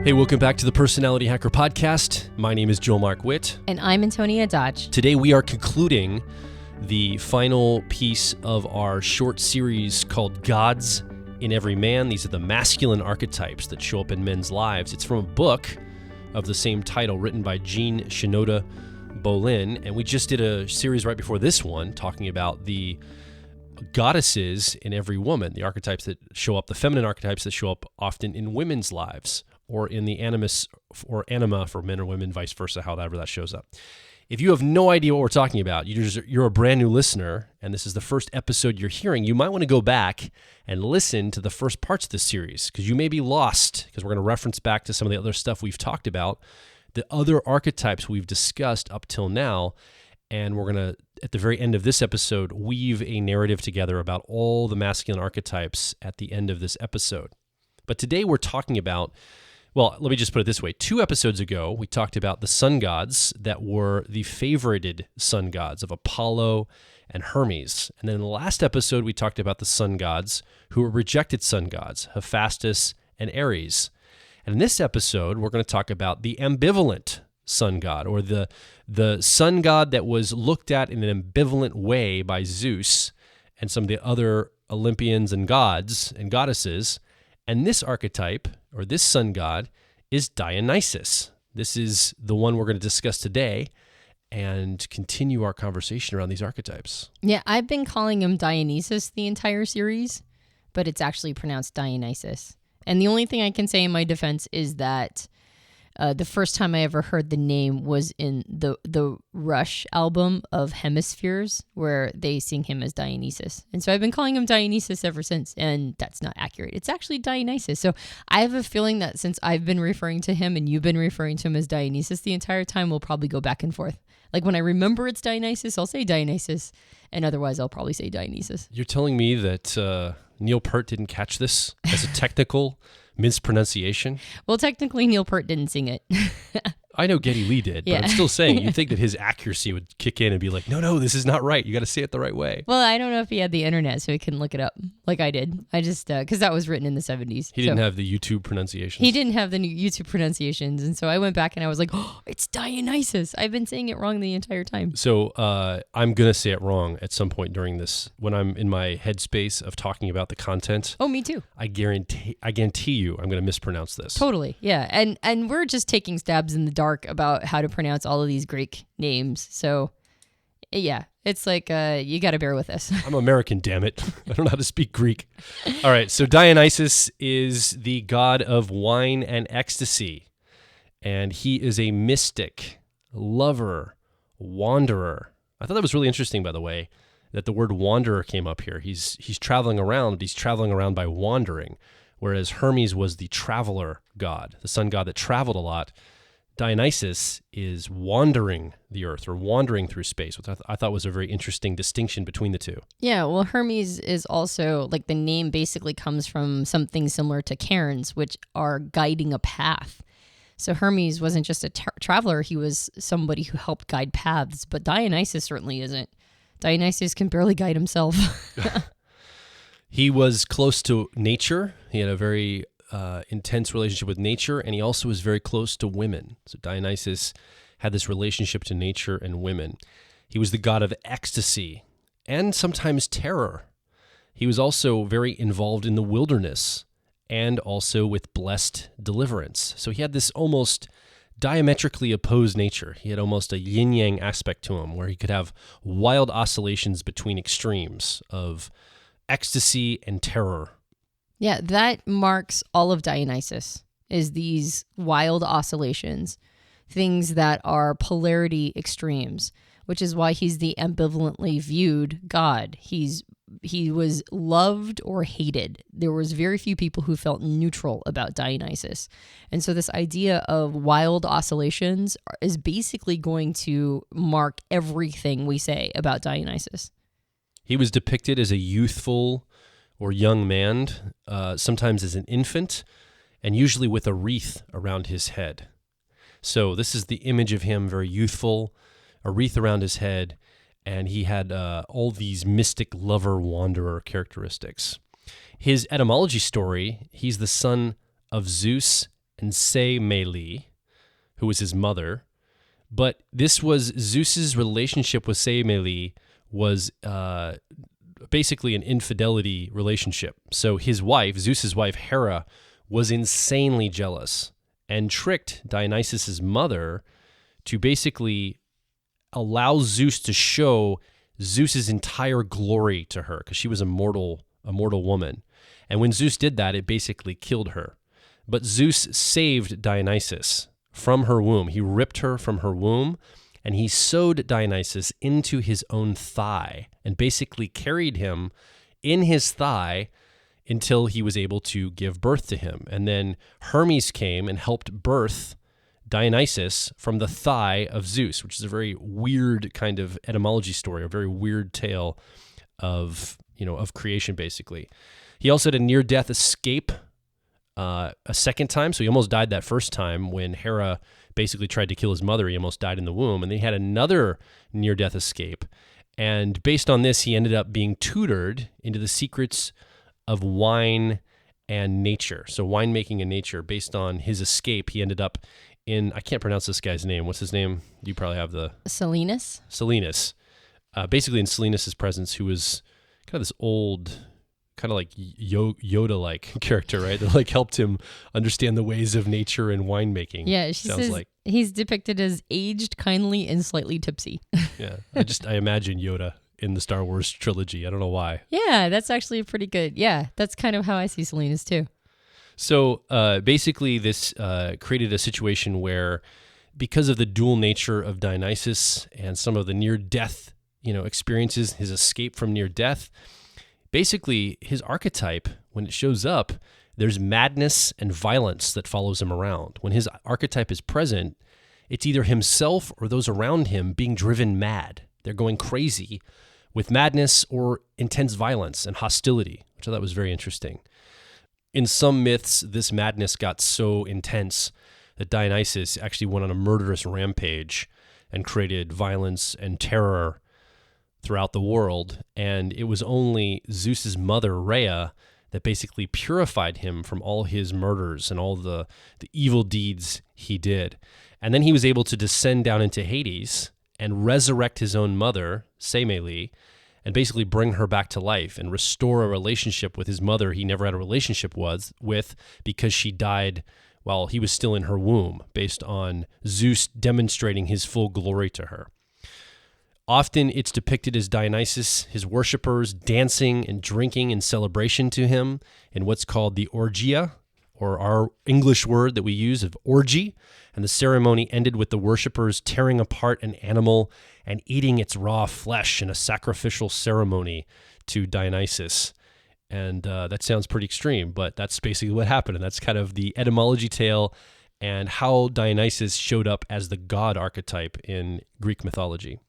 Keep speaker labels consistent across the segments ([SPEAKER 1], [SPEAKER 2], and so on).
[SPEAKER 1] Hey, welcome back to the Personality Hacker Podcast. My name is Joel Mark Witt.
[SPEAKER 2] And I'm Antonia Dodge.
[SPEAKER 1] Today we are concluding the final piece of our short series called Gods in Everyman. These are the masculine archetypes that show up in men's lives. It's from a book of the same title written by Jean Shinoda Boleyn. And we just did a series right before this one talking about the goddesses in every woman, the archetypes that show up, the feminine archetypes that show up often in women's lives, or in the animus or anima for men or women, vice versa, however that shows up. If you have no idea what we're talking about, you're a brand new listener, and this is the first episode you're hearing, you might want to go back and listen to the first parts of this series, because you may be lost, because we're going to reference back to some of the other stuff we've talked about, the other archetypes we've discussed up till now, and we're going to, at the very end of this episode, weave a narrative together about all the masculine archetypes at the end of this episode. But today we're talking about, well, let me just put it this way. 2 episodes ago, we talked about the sun gods that were the favorited sun gods of Apollo and Hermes. And then in the last episode, we talked about the sun gods who were rejected sun gods, Hephaestus and Ares. And in this episode, we're going to talk about the ambivalent sun god, or the sun god that was looked at in an ambivalent way by Zeus and some of the other Olympians and gods and goddesses. And this archetype, or this sun god, is Dionysus. This is the one we're going to discuss today and continue our conversation around these archetypes.
[SPEAKER 2] Yeah, I've been calling him Dionysus the entire series, but it's actually pronounced Dionysus. And the only thing I can say in my defense is that the first time I ever heard the name was in the Rush album of Hemispheres, where they sing him as Dionysus. And so I've been calling him Dionysus ever since, and that's not accurate. It's actually Dionysus. So I have a feeling that since I've been referring to him and you've been referring to him as Dionysus the entire time, we'll probably go back and forth. Like when I remember it's Dionysus, I'll say Dionysus, and otherwise I'll probably say Dionysus.
[SPEAKER 1] You're telling me that Neil Peart didn't catch this as a technical mispronunciation?
[SPEAKER 2] Well, technically, Neil Peart didn't sing it.
[SPEAKER 1] I know Geddy Lee did,
[SPEAKER 2] Yeah.
[SPEAKER 1] but I'm still saying, you'd think that his accuracy would kick in and be like, no, this is not right. You got to say it the right way.
[SPEAKER 2] Well, I don't know if he had the internet, so he couldn't look it up like I did. I just, because that was written in the 70s.
[SPEAKER 1] He didn't have the YouTube pronunciations.
[SPEAKER 2] He didn't have the new YouTube pronunciations, and so I went back and I was like, oh, it's Dionysus. I've been saying it wrong the entire time.
[SPEAKER 1] So I'm going to say it wrong at some point during this, when I'm in my headspace of talking about the content.
[SPEAKER 2] Oh, me too.
[SPEAKER 1] I guarantee you I'm going to mispronounce this.
[SPEAKER 2] Totally, yeah. And we're just taking stabs in the dark about how to pronounce all of these Greek names. So, yeah, it's like you got to bear with us.
[SPEAKER 1] I'm American, damn it. I don't know how to speak Greek. All right, so Dionysus is the god of wine and ecstasy, and he is a mystic, lover, wanderer. I thought that was really interesting, by the way, that the word wanderer came up here. He's traveling around, but he's traveling around by wandering, whereas Hermes was the traveler god, the sun god that traveled a lot. Dionysus is wandering the earth, or wandering through space, which I thought was a very interesting distinction between the two.
[SPEAKER 2] Yeah, well, Hermes is also, like, the name basically comes from something similar to cairns, which are guiding a path. So Hermes wasn't just a traveler, he was somebody who helped guide paths, but Dionysus certainly isn't. Dionysus can barely guide himself.
[SPEAKER 1] He was close to nature. He had a very intense relationship with nature, and he also was very close to women. So Dionysus had this relationship to nature and women. He was the god of ecstasy and sometimes terror. He was also very involved in the wilderness and also with blessed deliverance. So he had this almost diametrically opposed nature. He had almost a yin-yang aspect to him, where he could have wild oscillations between extremes of ecstasy and terror.
[SPEAKER 2] Yeah, that marks all of Dionysus, is these wild oscillations, things that are polarity extremes, which is why he's the ambivalently viewed god. He was loved or hated. There was very few people who felt neutral about Dionysus. And so this idea of wild oscillations is basically going to mark everything we say about Dionysus.
[SPEAKER 1] He was depicted as a youthful or young man, sometimes as an infant, and usually with a wreath around his head. So this is the image of him, very youthful, a wreath around his head, and he had all these mystic lover wanderer characteristics. His etymology story, he's the son of Zeus and Semele, who was his mother. But this was Zeus's relationship with Semele was basically an infidelity relationship. So his wife, Zeus's wife, Hera, was insanely jealous and tricked Dionysus's mother to basically allow Zeus to show Zeus's entire glory to her, because she was a mortal woman. And when Zeus did that, it basically killed her. But Zeus saved Dionysus from her womb. He ripped her from her womb, and he sewed Dionysus into his own thigh and basically carried him in his thigh until he was able to give birth to him. And then Hermes came and helped birth Dionysus from the thigh of Zeus, which is a very weird kind of etymology story, a very weird tale of creation, basically. He also had a near-death escape a second time. So he almost died that first time when Hera basically tried to kill his mother. He almost died in the womb. And then he had another near-death escape. And based on this, he ended up being tutored into the secrets of wine and nature. So winemaking and nature, based on his escape, he ended up in, I can't pronounce this guy's name. What's his name? You probably have the...
[SPEAKER 2] Silenus.
[SPEAKER 1] Basically in Silenus' presence, who was kind of this old, kind of like Yoda-like character, right? That like helped him understand the ways of nature and winemaking.
[SPEAKER 2] Yeah, she says like he's depicted as aged, kindly, and slightly tipsy.
[SPEAKER 1] Yeah, I imagine Yoda in the Star Wars trilogy. I don't know why.
[SPEAKER 2] Yeah, that's actually pretty good. Yeah, that's kind of how I see Silenus too.
[SPEAKER 1] So basically this created a situation where, because of the dual nature of Dionysus and some of the near-death experiences, his escape from near death, basically his archetype, when it shows up, there's madness and violence that follows him around. When his archetype is present, it's either himself or those around him being driven mad. They're going crazy with madness or intense violence and hostility, which I thought was very interesting. In some myths, this madness got so intense that Dionysus actually went on a murderous rampage and created violence and terror throughout the world, and it was only Zeus's mother, Rhea, that basically purified him from all his murders and all the evil deeds he did. And then he was able to descend down into Hades and resurrect his own mother, Semele, and basically bring her back to life and restore a relationship with his mother he never had a relationship with, because she died while he was still in her womb, based on Zeus demonstrating his full glory to her. Often it's depicted as Dionysus, his worshippers, dancing and drinking in celebration to him in what's called the orgia, or our English word that we use of orgy. And the ceremony ended with the worshippers tearing apart an animal and eating its raw flesh in a sacrificial ceremony to Dionysus. And that sounds pretty extreme, but that's basically what happened. And that's kind of the etymology tale and how Dionysus showed up as the god archetype in Greek mythology.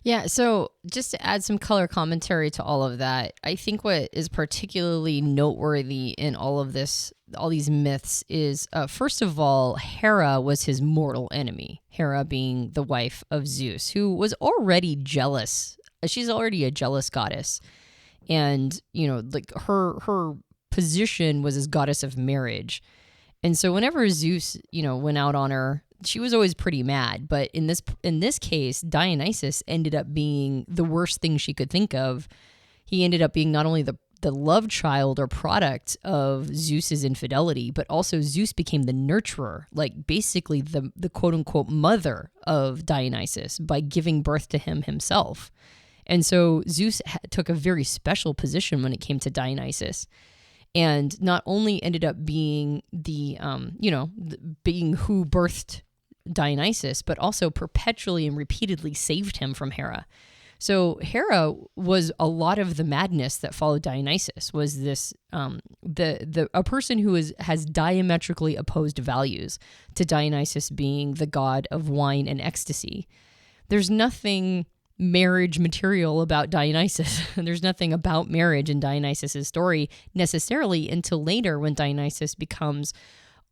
[SPEAKER 2] Yeah, so just to add some color commentary to all of that, I think what is particularly noteworthy in all of this, all these myths, is first of all, Hera was his mortal enemy. Hera being the wife of Zeus, who was already jealous. She's already a jealous goddess, and like her position was as goddess of marriage, and so whenever Zeus went out on her, she was always pretty mad. But in this case, Dionysus ended up being the worst thing she could think of. He ended up being not only the love child or product of Zeus's infidelity, but also Zeus became the nurturer, like basically the quote unquote mother of Dionysus, by giving birth to him himself. And so Zeus took a very special position when it came to Dionysus. And not only ended up being being who birthed Dionysus, but also perpetually and repeatedly saved him from Hera. So Hera was a lot of the madness that followed Dionysus. Was this a person who has diametrically opposed values to Dionysus being the god of wine and ecstasy. There's nothing marriage material about Dionysus. There's nothing about marriage in Dionysus's story necessarily until later, when Dionysus becomes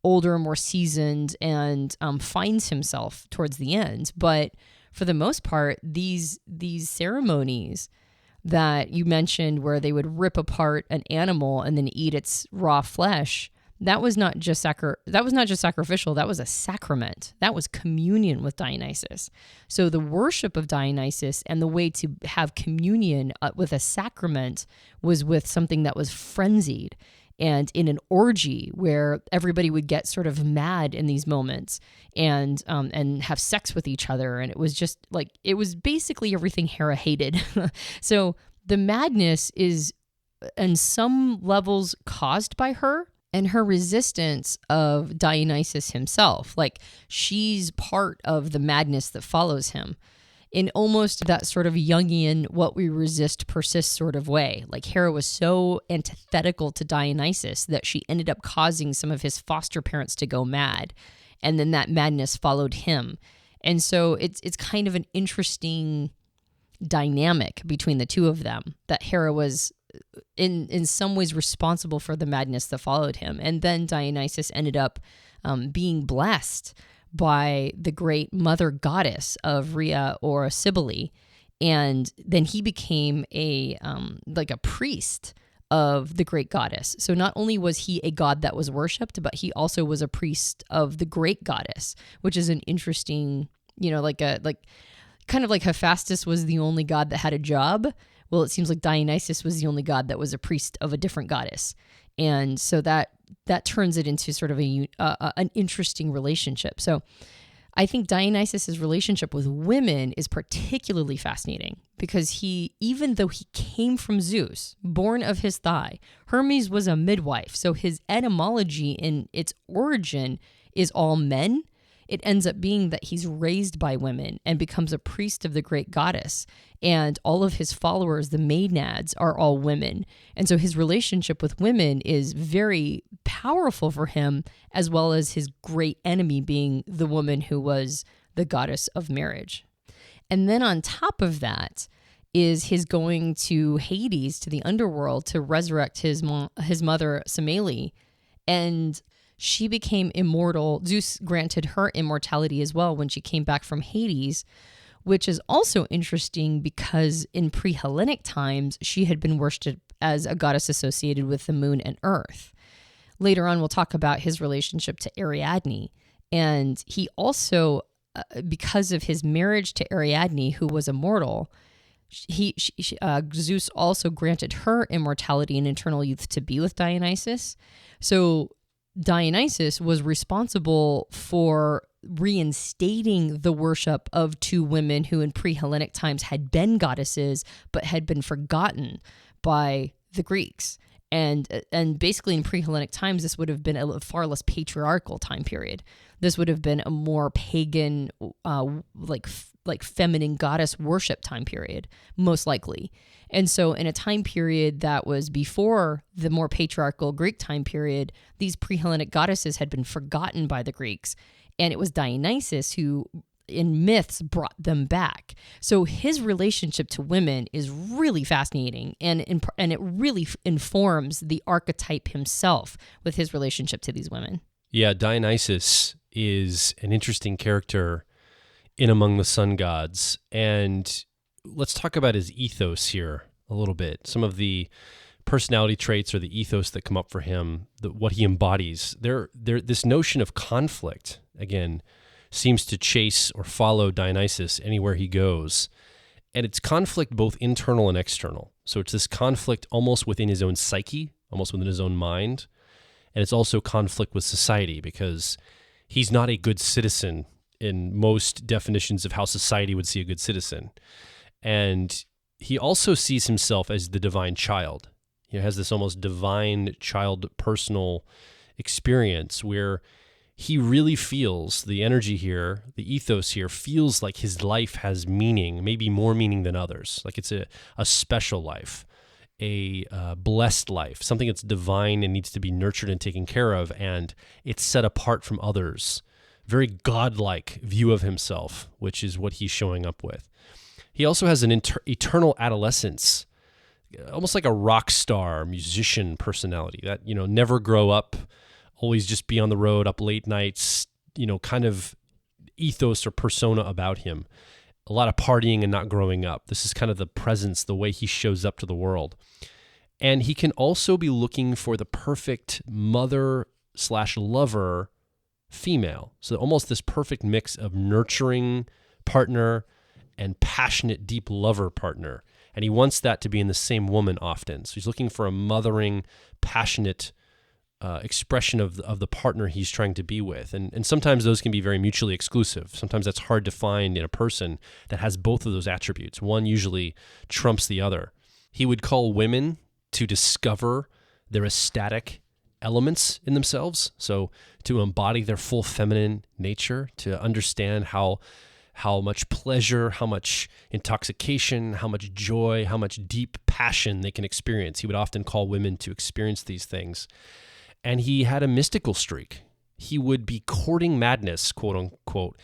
[SPEAKER 2] older, more seasoned, and finds himself towards the end. But for the most part, these ceremonies that you mentioned, where they would rip apart an animal and then eat its raw flesh, that was not just sacrificial, that was a sacrament. That was communion with Dionysus. So the worship of Dionysus and the way to have communion with a sacrament was with something that was frenzied and in an orgy where everybody would get sort of mad in these moments and have sex with each other. And it was just like, it was basically everything Hera hated. So the madness is in some levels caused by her and her resistance of Dionysus himself. Like, she's part of the madness that follows him in almost that sort of Jungian, what we resist persists sort of way. Like, Hera was so antithetical to Dionysus that she ended up causing some of his foster parents to go mad. And then that madness followed him. And so it's kind of an interesting dynamic between the two of them, that Hera was in some ways responsible for the madness that followed him. And then Dionysus ended up being blessed by the great mother goddess of Rhea or Cybele. And then he became a priest of the great goddess. So not only was he a god that was worshipped, but he also was a priest of the great goddess, which is an interesting, kind of like Hephaestus was the only god that had a job. Well, it seems like Dionysus was the only god that was a priest of a different goddess. And so that turns it into sort of an interesting relationship. So I think Dionysus's relationship with women is particularly fascinating because even though he came from Zeus, born of his thigh, Hermes was a midwife. So his etymology in its origin is all men. It ends up being that he's raised by women and becomes a priest of the great goddess. And all of his followers, the Maenads, are all women. And so his relationship with women is very powerful for him, as well as his great enemy being the woman who was the goddess of marriage. And then on top of that is his going to Hades, to the underworld, to resurrect his mother, Semele. And she became immortal. Zeus granted her immortality as well when she came back from Hades, which is also interesting because in pre-Hellenic times, she had been worshipped as a goddess associated with the moon and earth. Later on, we'll talk about his relationship to Ariadne. And he also, because of his marriage to Ariadne, who was immortal, Zeus also granted her immortality and eternal youth to be with Dionysus. So Dionysus was responsible for reinstating the worship of two women who in pre-Hellenic times had been goddesses but had been forgotten by the Greeks. And basically in pre-Hellenic times, this would have been a far less patriarchal time period. This would have been a more pagan, like feminine goddess worship time period, most likely. And so in a time period that was before the more patriarchal Greek time period, these pre-Hellenic goddesses had been forgotten by the Greeks. And it was Dionysus who, in myths, brought them back. So his relationship to women is really fascinating, and it really informs the archetype himself with his relationship to these women.
[SPEAKER 1] Yeah, Dionysus is an interesting character in among the sun gods. And let's talk about his ethos here a little bit. Some of the personality traits or the ethos that come up for him, what he embodies. This notion of conflict, again, seems to chase or follow Dionysus anywhere he goes. And it's conflict both internal and external. So it's this conflict almost within his own psyche, almost within his own mind. And it's also conflict with society because he's not a good citizen in most definitions of how society would see a good citizen. And he also sees himself as the divine child. He has this almost divine child personal experience where he really feels the energy here, the ethos here, feels like his life has meaning, maybe more meaning than others. Like it's a special life, a blessed life, something that's divine and needs to be nurtured and taken care of, and it's set apart from others. Very godlike view of himself, which is what he's showing up with. He also has an eternal adolescence, almost like a rock star musician personality that, never grow up, always just be on the road, up late nights, kind of ethos or persona about him. A lot of partying and not growing up. This is kind of the presence, the way he shows up to the world. And he can also be looking for the perfect mother lover female. So almost this perfect mix of nurturing partner and passionate, deep lover partner. And he wants that to be in the same woman often. So he's looking for a mothering, passionate expression of the partner he's trying to be with. And sometimes those can be very mutually exclusive. Sometimes that's hard to find in a person that has both of those attributes. One usually trumps the other. He would call women to discover their ecstatic elements in themselves. So to embody their full feminine nature, to understand how much pleasure, how much intoxication, how much joy, how much deep passion they can experience. He would often call women to experience these things. And he had a mystical streak. He would be courting madness, quote unquote.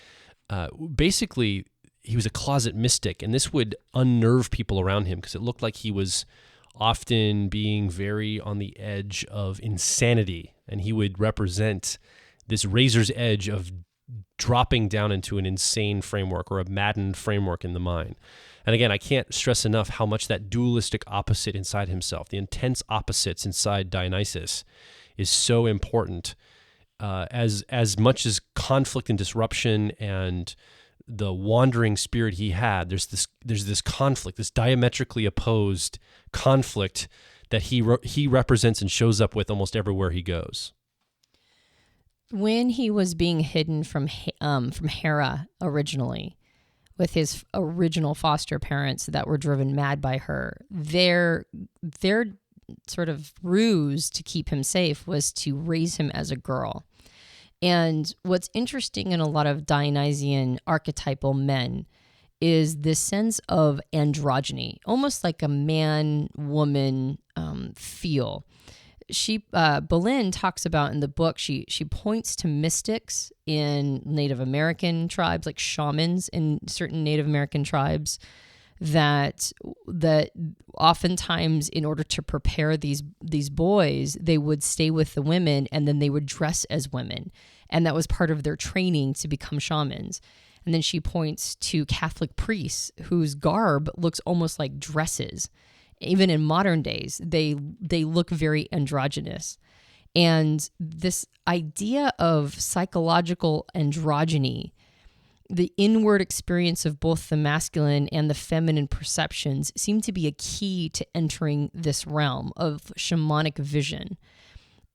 [SPEAKER 1] Basically, he was a closet mystic, and this would unnerve people around him because it looked like he was often being very on the edge of insanity, and he would represent this razor's edge of dropping down into an insane framework or a maddened framework in the mind. And again, I can't stress enough how much that dualistic opposite inside himself, the intense opposites inside Dionysus, is so important. As much as conflict and disruption and the wandering spirit he had, there's this conflict, this diametrically opposed conflict that he represents and shows up with almost everywhere he goes.
[SPEAKER 2] When he was being hidden from Hera originally, with his original foster parents that were driven mad by her, their sort of ruse to keep him safe was to raise him as a girl. And what's interesting in a lot of Dionysian archetypal men is this sense of androgyny, almost like a man-woman feel. Boleyn talks about in the book, she points to mystics in Native American tribes, like shamans in certain Native American tribes, that oftentimes in order to prepare these boys, they would stay with the women and then they would dress as women. And that was part of their training to become shamans. And then she points to Catholic priests whose garb looks almost like dresses. Even in modern days, they look very androgynous. And this idea of psychological androgyny, the inward experience of both the masculine and the feminine perceptions, seem to be a key to entering this realm of shamanic vision.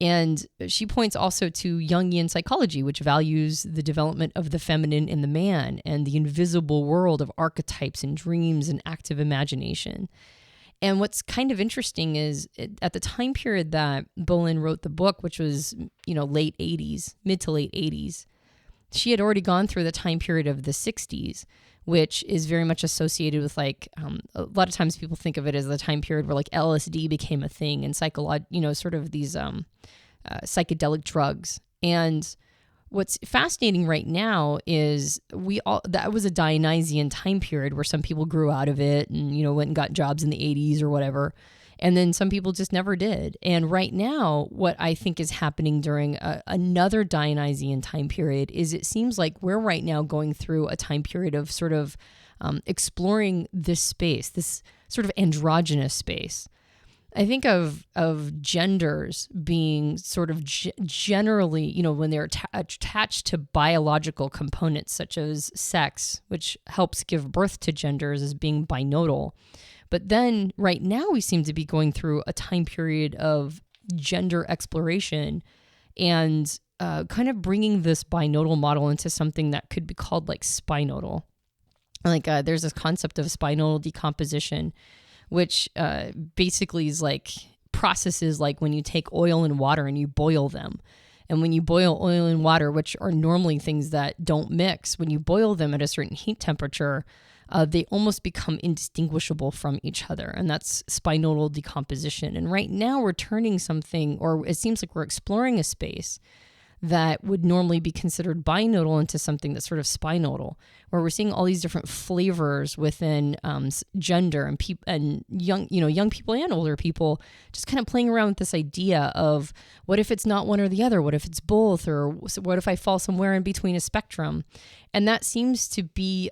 [SPEAKER 2] And she points also to Jungian psychology, which values the development of the feminine in the man and the invisible world of archetypes and dreams and active imagination. And what's kind of interesting is at the time period that Boleyn wrote the book, which was, late 80s, mid to late 80s, she had already gone through the time period of the 60s, which is very much associated with a lot of times people think of it as the time period where LSD became a thing and sort of these psychedelic drugs. And what's fascinating right now is that was a Dionysian time period where some people grew out of it and, went and got jobs in the 80s or whatever. And then some people just never did. And right now, what I think is happening during another Dionysian time period is it seems like we're right now going through a time period of sort of exploring this space, this sort of androgynous space. I think of genders being sort of generally, when they're attached to biological components such as sex, which helps give birth to genders, as being binodal. But then right now we seem to be going through a time period of gender exploration and kind of bringing this binodal model into something that could be called spinodal. There's this concept of spinodal decomposition, which basically is processes like when you take oil and water and you boil them. And when you boil oil and water, which are normally things that don't mix, when you boil them at a certain heat temperature, they almost become indistinguishable from each other. And that's spinodal decomposition. And right now we're turning something, or it seems like we're exploring a space that would normally be considered binodal into something that's sort of spinodal, where we're seeing all these different flavors within gender and young people and older people just kind of playing around with this idea of what if it's not one or the other? What if it's both? Or what if I fall somewhere in between a spectrum? And that seems to be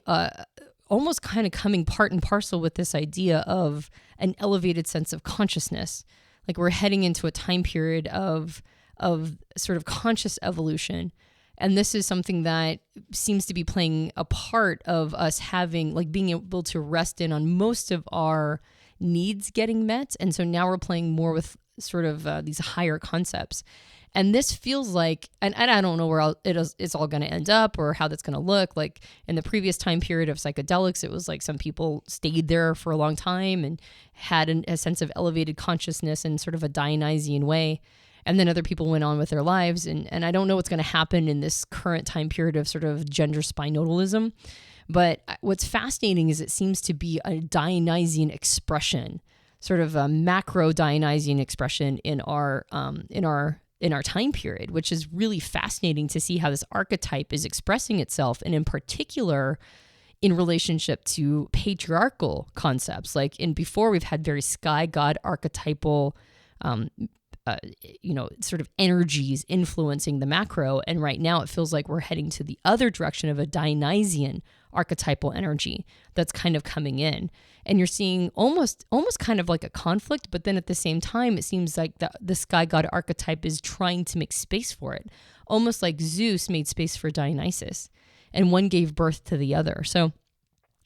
[SPEAKER 2] almost kind of coming part and parcel with this idea of an elevated sense of consciousness. Like we're heading into a time period of sort of conscious evolution. And this is something that seems to be playing a part of us having, like, being able to rest in on most of our needs getting met. And so now we're playing more with sort of these higher concepts. And this feels like, and I don't know where it's all going to end up or how that's going to look. Like in the previous time period of psychedelics, it was like some people stayed there for a long time and had a sense of elevated consciousness in sort of a Dionysian way. And then other people went on with their lives. And I don't know what's going to happen in this current time period of sort of gender spinodalism. But what's fascinating is it seems to be a Dionysian expression, sort of a macro Dionysian expression in our time period, which is really fascinating to see how this archetype is expressing itself, and in particular in relationship to patriarchal concepts. Like before, we've had very sky god archetypal sort of energies influencing the macro. And right now it feels like we're heading to the other direction of a Dionysian archetypal energy that's kind of coming in. And you're seeing almost kind of like a conflict, but then at the same time, it seems like the sky god archetype is trying to make space for it, almost like Zeus made space for Dionysus, and one gave birth to the other. So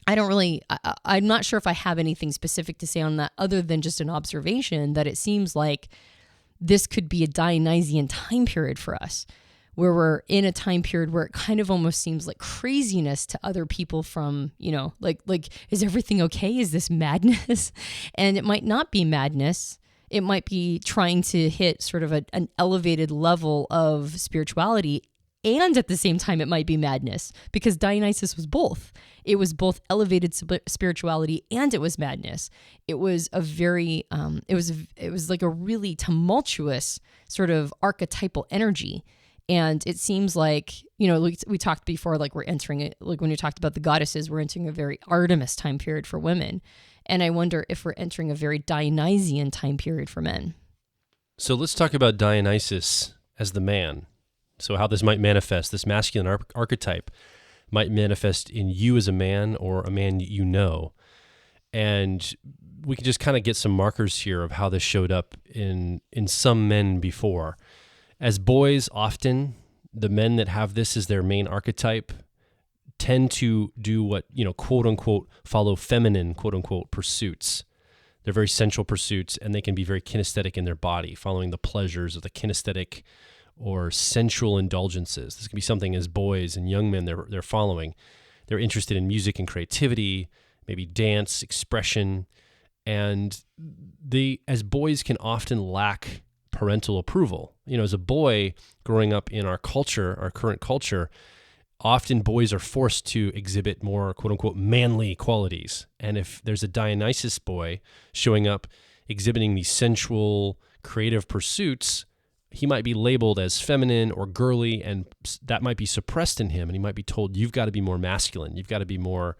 [SPEAKER 2] I'm not sure if I have anything specific to say on that other than just an observation that it seems like this could be a Dionysian time period for us, where we're in a time period where it kind of almost seems like craziness to other people from, like, is everything okay? Is this madness? And it might not be madness. It might be trying to hit sort of an elevated level of spirituality. And at the same time, it might be madness, because Dionysus was both. It was both elevated spirituality and it was madness. It was a very, it was like a really tumultuous sort of archetypal energy. And it seems like, we talked before, like we're entering it, like when you talked about the goddesses, we're entering a very Artemis time period for women. And I wonder if we're entering a very Dionysian time period for men.
[SPEAKER 1] So let's talk about Dionysus as the man. So how this might manifest, this masculine archetype might manifest in you as a man or a man you know. And we can just kind of get some markers here of how this showed up in some men before. As boys, often the men that have this as their main archetype tend to do what, quote unquote, follow feminine, quote unquote, pursuits. They're very sensual pursuits, and they can be very kinesthetic in their body, following the pleasures of the kinesthetic or sensual indulgences. This can be something as boys and young men they're following. They're interested in music and creativity, maybe dance, expression, and they, as boys, can often lack parental approval. As a boy growing up in our culture, our current culture, often boys are forced to exhibit more, quote unquote, manly qualities. And if there's a Dionysus boy showing up exhibiting these sensual, creative pursuits, he might be labeled as feminine or girly, and that might be suppressed in him. And he might be told, you've got to be more masculine. You've got to be more,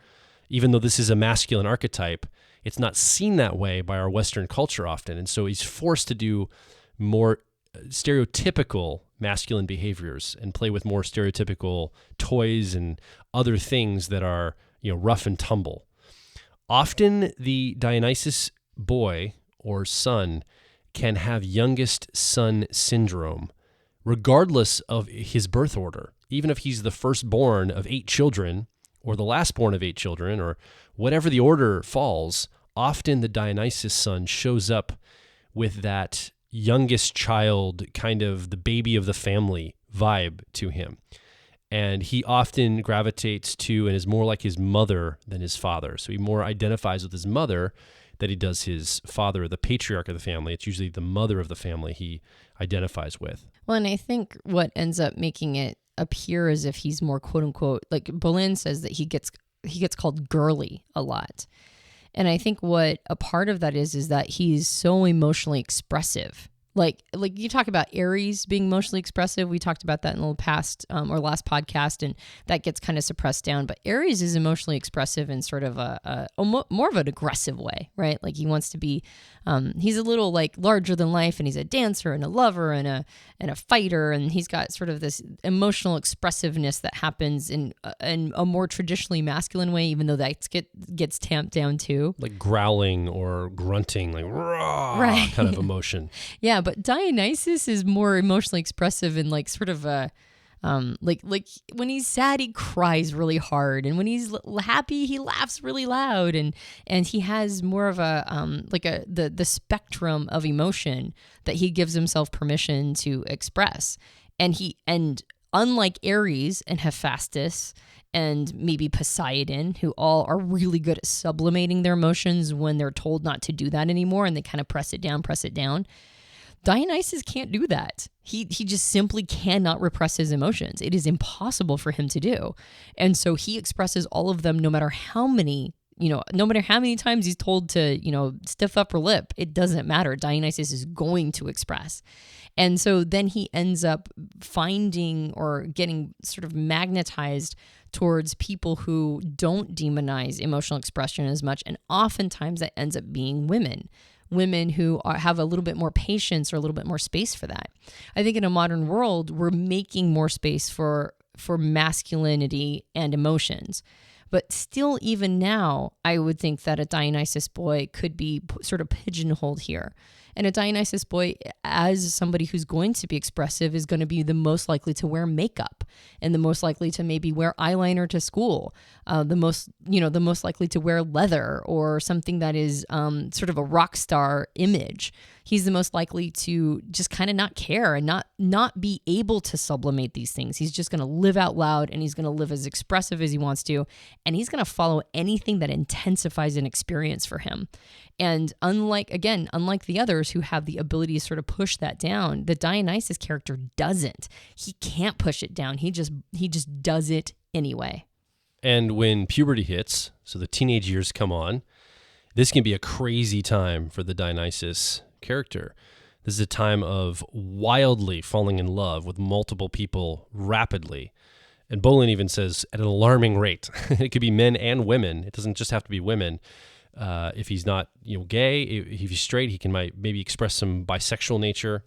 [SPEAKER 1] even though this is a masculine archetype, it's not seen that way by our Western culture often. And so he's forced to do more stereotypical masculine behaviors and play with more stereotypical toys and other things that are, rough and tumble. Often the Dionysus boy or son can have youngest son syndrome, regardless of his birth order. Even if he's the firstborn of 8 children, or the lastborn of 8 children, or whatever the order falls, often the Dionysus son shows up with that youngest child, kind of the baby of the family vibe to him. And he often gravitates to and is more like his mother than his father. So he more identifies with his mother than he does his father, the patriarch of the family. It's usually the mother of the family he identifies with.
[SPEAKER 2] Well, and I think what ends up making it appear as if he's more, quote unquote, like Boleyn says that he gets called girly a lot. And I think what a part of that is that he's so emotionally expressive. Like you talk about Aries being emotionally expressive. We talked about that in the past or last podcast, and that gets kind of suppressed down. But Aries is emotionally expressive in sort of a more of an aggressive way, right? Like he wants to be, he's a little like larger than life, and he's a dancer and a lover and a fighter, and he's got sort of this emotional expressiveness that happens in a more traditionally masculine way, even though that gets tamped down too.
[SPEAKER 1] Like growling or grunting, like raw
[SPEAKER 2] right.
[SPEAKER 1] kind of emotion.
[SPEAKER 2] Yeah, but Dionysus is more emotionally expressive and like sort of a like when he's sad he cries really hard, and when he's happy he laughs really loud, and he has more of a the spectrum of emotion that he gives himself permission to express. And unlike Ares and Hephaestus and maybe Poseidon, who all are really good at sublimating their emotions when they're told not to do that anymore, and they kind of press it down. Dionysus can't do that. He just simply cannot repress his emotions. It is impossible for him to do. And so he expresses all of them no matter how many times he's told to, stiff upper lip. It doesn't matter. Dionysus is going to express. And so then he ends up finding or getting sort of magnetized towards people who don't demonize emotional expression as much. And oftentimes that ends up being women who have a little bit more patience or a little bit more space for that. I think in a modern world, we're making more space for masculinity and emotions. But still, even now, I would think that a Dionysus boy could be sort of pigeonholed here. And a Dionysus boy, as somebody who's going to be expressive, is going to be the most likely to wear makeup and the most likely to maybe wear eyeliner to school, the most likely to wear leather or something that is sort of a rock star image. He's the most likely to just kind of not care and not be able to sublimate these things. He's just going to live out loud, and he's going to live as expressive as he wants to, and he's going to follow anything that intensifies an experience for him. And unlike the others who have the ability to sort of push that down, the Dionysus character doesn't. He can't push it down. He just does it anyway.
[SPEAKER 1] And when puberty hits, so the teenage years come on, this can be a crazy time for the Dionysus character. This is a time of wildly falling in love with multiple people rapidly. And Bolin even says at an alarming rate. It could be men and women. It doesn't just have to be women. If he's not gay, if he's straight, he can maybe express some bisexual nature.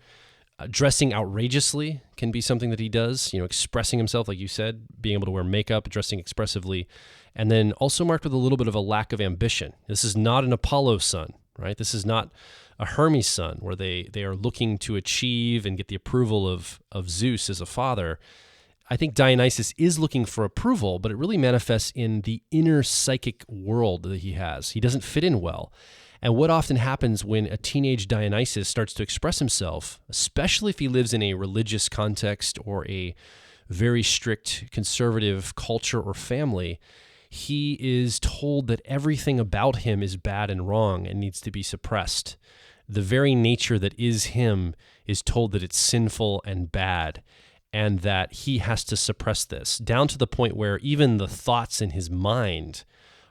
[SPEAKER 1] Dressing outrageously can be something that he does, expressing himself, like you said, being able to wear makeup, dressing expressively, and then also marked with a little bit of a lack of ambition. This is not an Apollo son, right? This is not a Hermes son where they are looking to achieve and get the approval of Zeus as a father. I think Dionysus is looking for approval, but it really manifests in the inner psychic world that he has. He doesn't fit in well. And what often happens when a teenage Dionysus starts to express himself, especially if he lives in a religious context or a very strict conservative culture or family, he is told that everything about him is bad and wrong and needs to be suppressed. The very nature that is him is told that it's sinful and bad, and that he has to suppress this, down to the point where even the thoughts in his mind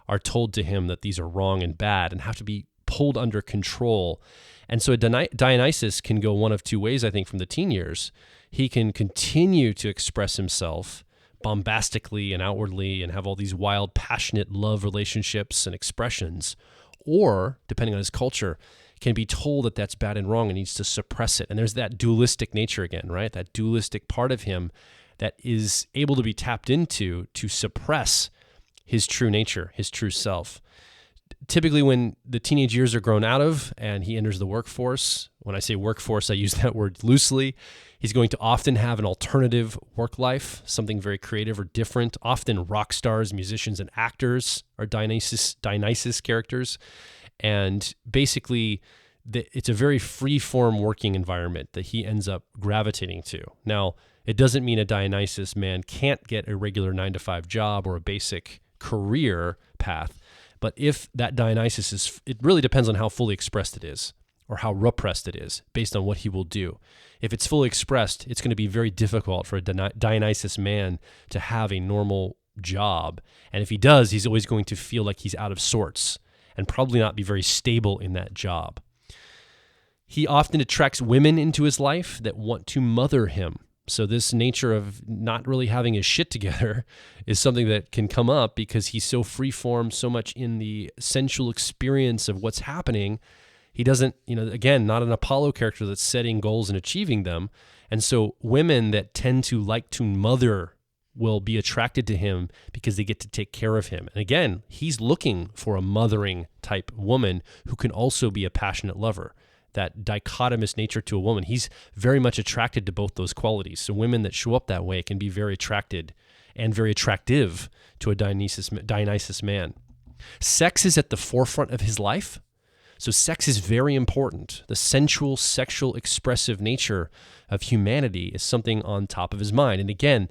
[SPEAKER 1] are told to him that these are wrong and bad and have to be pulled under control. And so Dionysus can go one of two ways, I think, from the teen years. He can continue to express himself bombastically and outwardly and have all these wild, passionate love relationships and expressions, or, depending on his culture, can be told that that's bad and wrong and needs to suppress it. And there's that dualistic nature again, right? That dualistic part of him that is able to be tapped into to suppress his true nature, his true self. Typically when the teenage years are grown out of and he enters the workforce, when I say workforce, I use that word loosely, he's going to often have an alternative work life, something very creative or different. Often rock stars, musicians, and actors are Dionysus characters. And basically, it's a very free-form working environment that he ends up gravitating to. Now, it doesn't mean a Dionysus man can't get a regular 9-to-5 job or a basic career path. But if that Dionysus it really depends on how fully expressed it is or how repressed it is based on what he will do. If it's fully expressed, it's going to be very difficult for a Dionysus man to have a normal job. And if he does, he's always going to feel like he's out of sorts and probably not be very stable in that job. He often attracts women into his life that want to mother him. So this nature of not really having his shit together is something that can come up because he's so freeform, so much in the sensual experience of what's happening. He doesn't, again, not an Apollo character that's setting goals and achieving them. And so women that tend to like to mother will be attracted to him because they get to take care of him. And again, he's looking for a mothering type woman who can also be a passionate lover. that dichotomous nature to a woman. He's very much attracted to both those qualities. So women that show up that way can be very attracted and very attractive to a Dionysus man. Sex is at the forefront of his life. So sex is very important. The sensual, sexual, expressive nature of humanity is something on top of his mind. And again,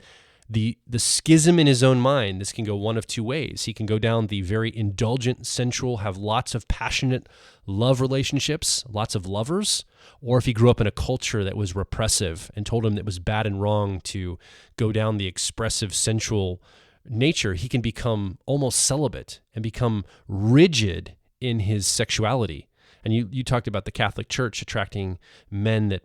[SPEAKER 1] the schism in his own mind, this can go one of two ways. He can go down the very indulgent, sensual, have lots of passionate love relationships, lots of lovers, or if he grew up in a culture that was repressive and told him that it was bad and wrong to go down the expressive, sensual nature, he can become almost celibate and become rigid in his sexuality. And you talked about the Catholic Church attracting men that,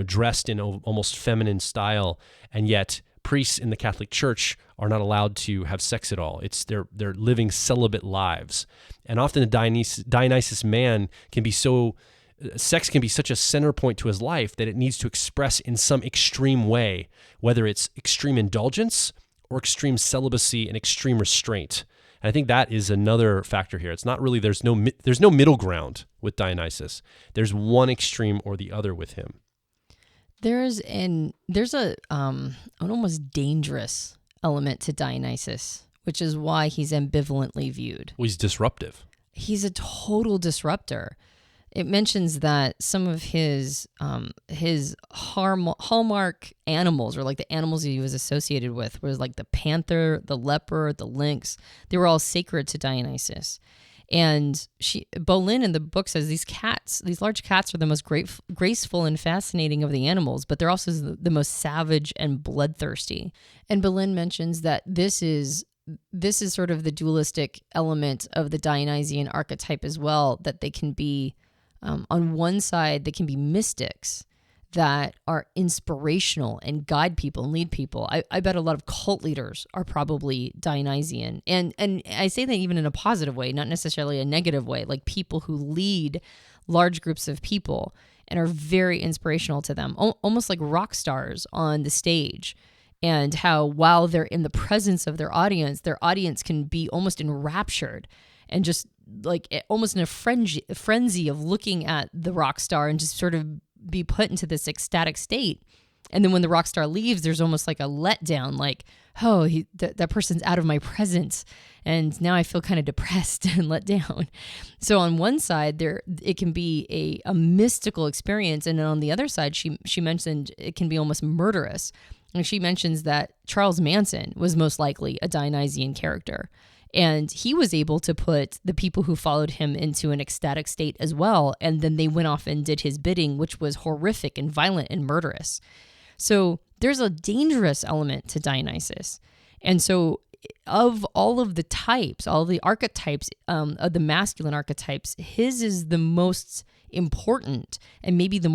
[SPEAKER 1] dressed in almost feminine style, and yet priests in the Catholic Church are not allowed to have sex at all. They're living celibate lives. And often the Dionysus man sex can be such a center point to his life that it needs to express in some extreme way, whether it's extreme indulgence or extreme celibacy and extreme restraint. And I think that is another factor here. It's not really, there's no middle ground with Dionysus. There's one extreme or the other with him.
[SPEAKER 2] There's an almost dangerous element to Dionysus, which is why he's ambivalently viewed.
[SPEAKER 1] Well, he's disruptive.
[SPEAKER 2] He's a total disruptor. It mentions that some of his hallmark animals, or like the animals he was associated with, was like the panther, the leopard, the lynx. They were all sacred to Dionysus. And Boleyn in the book says these large cats are the most graceful and fascinating of the animals, but they're also the most savage and bloodthirsty. And Boleyn mentions that this is sort of the dualistic element of the Dionysian archetype as well, that they can be, on one side, they can be mystics that are inspirational and guide people and lead people. I bet a lot of cult leaders are probably Dionysian. And I say that even in a positive way, not necessarily a negative way, like people who lead large groups of people and are very inspirational to them, almost like rock stars on the stage. And how while they're in the presence of their audience can be almost enraptured and just like almost in a frenzy of looking at the rock star and just sort of be put into this ecstatic state. And then when the rock star leaves, there's almost like a letdown, like, oh, that person's out of my presence. And now I feel kind of depressed and let down. So on one side, it can be a mystical experience. And then on the other side, she mentioned it can be almost murderous. And she mentions that Charles Manson was most likely a Dionysian character. And he was able to put the people who followed him into an ecstatic state as well. And then they went off and did his bidding, which was horrific and violent and murderous. So there's a dangerous element to Dionysus. And so of all of the types, all the archetypes, of the masculine archetypes, his is the most important and maybe the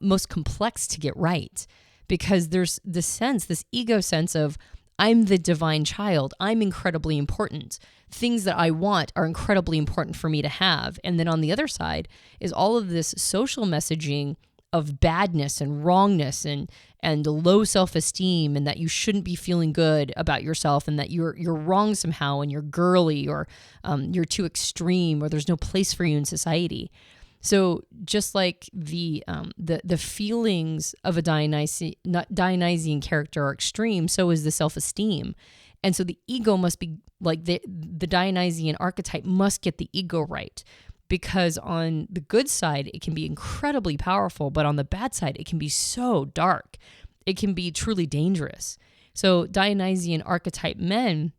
[SPEAKER 2] most complex to get right. Because there's this ego sense of, I'm the divine child. I'm incredibly important. Things that I want are incredibly important for me to have. And then on the other side is all of this social messaging of badness and wrongness and low self-esteem, and that you shouldn't be feeling good about yourself, and that you're wrong somehow, and you're girly, or you're too extreme, or there's no place for you in society. So just like the feelings of a Dionysian character are extreme, so is the self-esteem. And so the ego must be like the Dionysian archetype must get the ego right, because on the good side, it can be incredibly powerful, but on the bad side, it can be so dark. It can be truly dangerous. So Dionysian archetype men,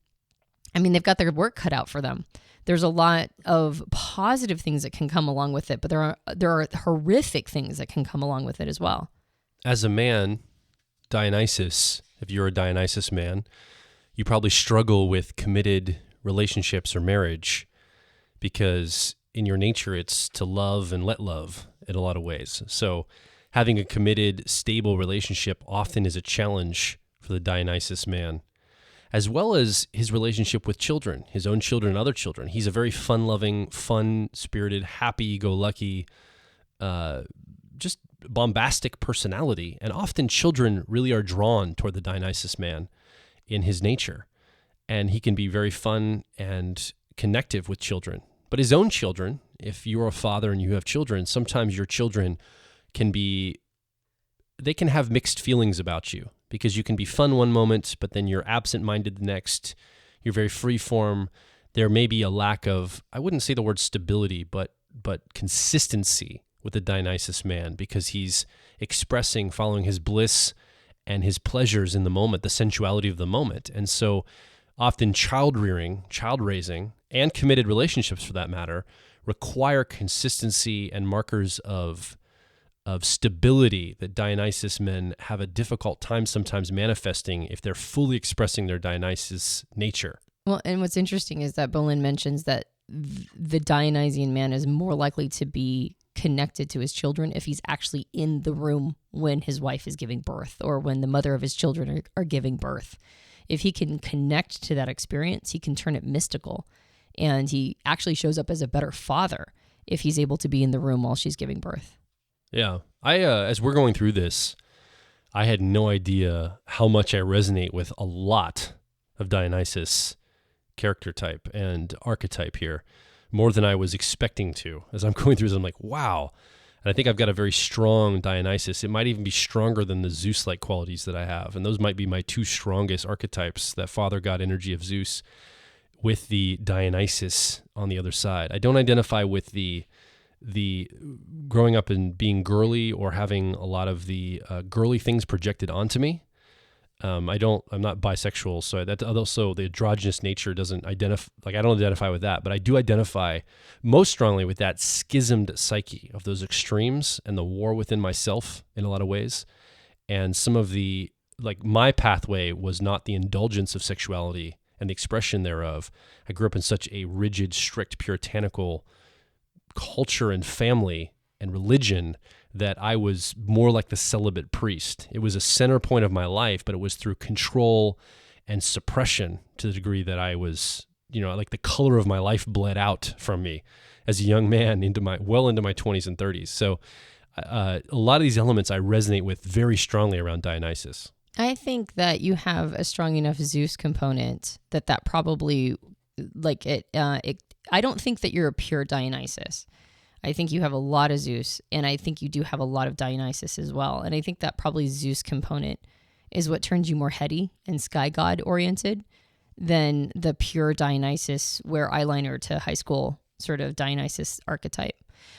[SPEAKER 2] I mean, they've got their work cut out for them. There's a lot of positive things that can come along with it, but there are horrific things that can come along with it as well.
[SPEAKER 1] As a man, Dionysus, if you're a Dionysus man, you probably struggle with committed relationships or marriage, because in your nature, it's to love and let love in a lot of ways. So having a committed, stable relationship often is a challenge for the Dionysus man, as well as his relationship with children, his own children and other children. He's a very fun-loving, fun-spirited, happy-go-lucky, just bombastic personality. And often children really are drawn toward the Dionysus man in his nature. And he can be very fun and connective with children. But his own children, if you're a father and you have children, sometimes your children they can have mixed feelings about you, because you can be fun one moment, but then you're absent-minded the next. You're very free-form. There may be a lack of, I wouldn't say the word stability, but consistency with the Dionysus man, because he's expressing, following his bliss and his pleasures in the moment, the sensuality of the moment. And so often child raising, and committed relationships for that matter, require consistency and markers of stability that Dionysus men have a difficult time sometimes manifesting if they're fully expressing their Dionysus nature.
[SPEAKER 2] Well, and what's interesting is that Bolin mentions that the Dionysian man is more likely to be connected to his children if he's actually in the room when his wife is giving birth, or when the mother of his children are giving birth. If he can connect to that experience, he can turn it mystical, and he actually shows up as a better father if he's able to be in the room while she's giving birth.
[SPEAKER 1] Yeah. As we're going through this, I had no idea how much I resonate with a lot of Dionysus character type and archetype here, more than I was expecting to. As I'm going through this, I'm like, wow. And I think I've got a very strong Dionysus. It might even be stronger than the Zeus-like qualities that I have. And those might be my two strongest archetypes, that father god energy of Zeus with the Dionysus on the other side. I don't identify with the growing up and being girly, or having a lot of the girly things projected onto me. I'm not bisexual, so that also the androgynous nature doesn't identify, I don't identify with that, but I do identify most strongly with that schismed psyche of those extremes and the war within myself in a lot of ways. And some of the, my pathway was not the indulgence of sexuality and the expression thereof. I grew up in such a rigid, strict, puritanical culture and family and religion that I was more like the celibate priest. It was a center point of my life, but it was through control and suppression to the degree that I was, the color of my life bled out from me as a young man into my 20s and 30s. So a lot of these elements I resonate with very strongly around Dionysus.
[SPEAKER 2] I think that you have a strong enough Zeus component that probably, I don't think that you're a pure Dionysus. I think you have a lot of Zeus, and I think you do have a lot of Dionysus as well. And I think that probably Zeus component is what turns you more heady and sky god oriented than the pure Dionysus, wear eyeliner to high school sort of Dionysus archetype.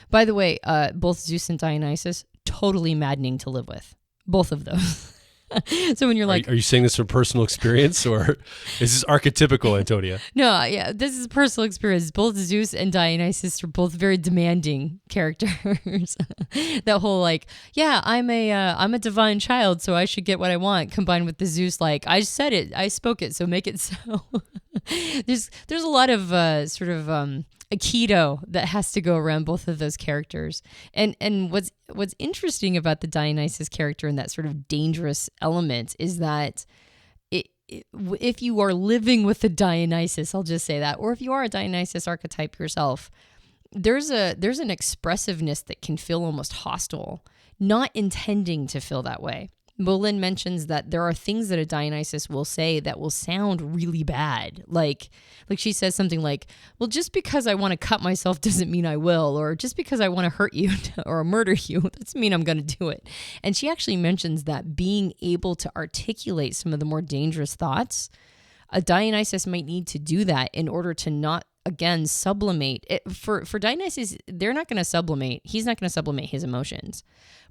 [SPEAKER 2] By the way, both Zeus and Dionysus, totally maddening to live with. Both of those. So when you're like...
[SPEAKER 1] Are you saying this from personal experience, or is this archetypical, Antonia?
[SPEAKER 2] No, yeah, this is personal experience. Both Zeus and Dionysus are both very demanding characters. That whole I'm a divine child, so I should get what I want, combined with the Zeus I said it, I spoke it, so make it so. There's a lot of aikido that has to go around both of those characters. And what's interesting about the Dionysus character and that sort of dangerous element is that if you are living with the Dionysus, I'll just say that, or if you are a Dionysus archetype yourself, there's an expressiveness that can feel almost hostile, not intending to feel that way. Bolin mentions that there are things that a Dionysus will say that will sound really bad. Like she says something like, well, just because I want to cut myself doesn't mean I will, or just because I want to hurt you or murder you doesn't mean I'm going to do it. And she actually mentions that being able to articulate some of the more dangerous thoughts, a Dionysus might need to do that in order to not, again, sublimate. For Dionysus, they're not going to sublimate. He's not going to sublimate his emotions.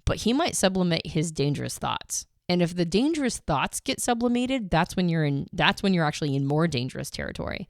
[SPEAKER 2] But he might sublimate his dangerous thoughts. And if the dangerous thoughts get sublimated, that's when you're actually in more dangerous territory.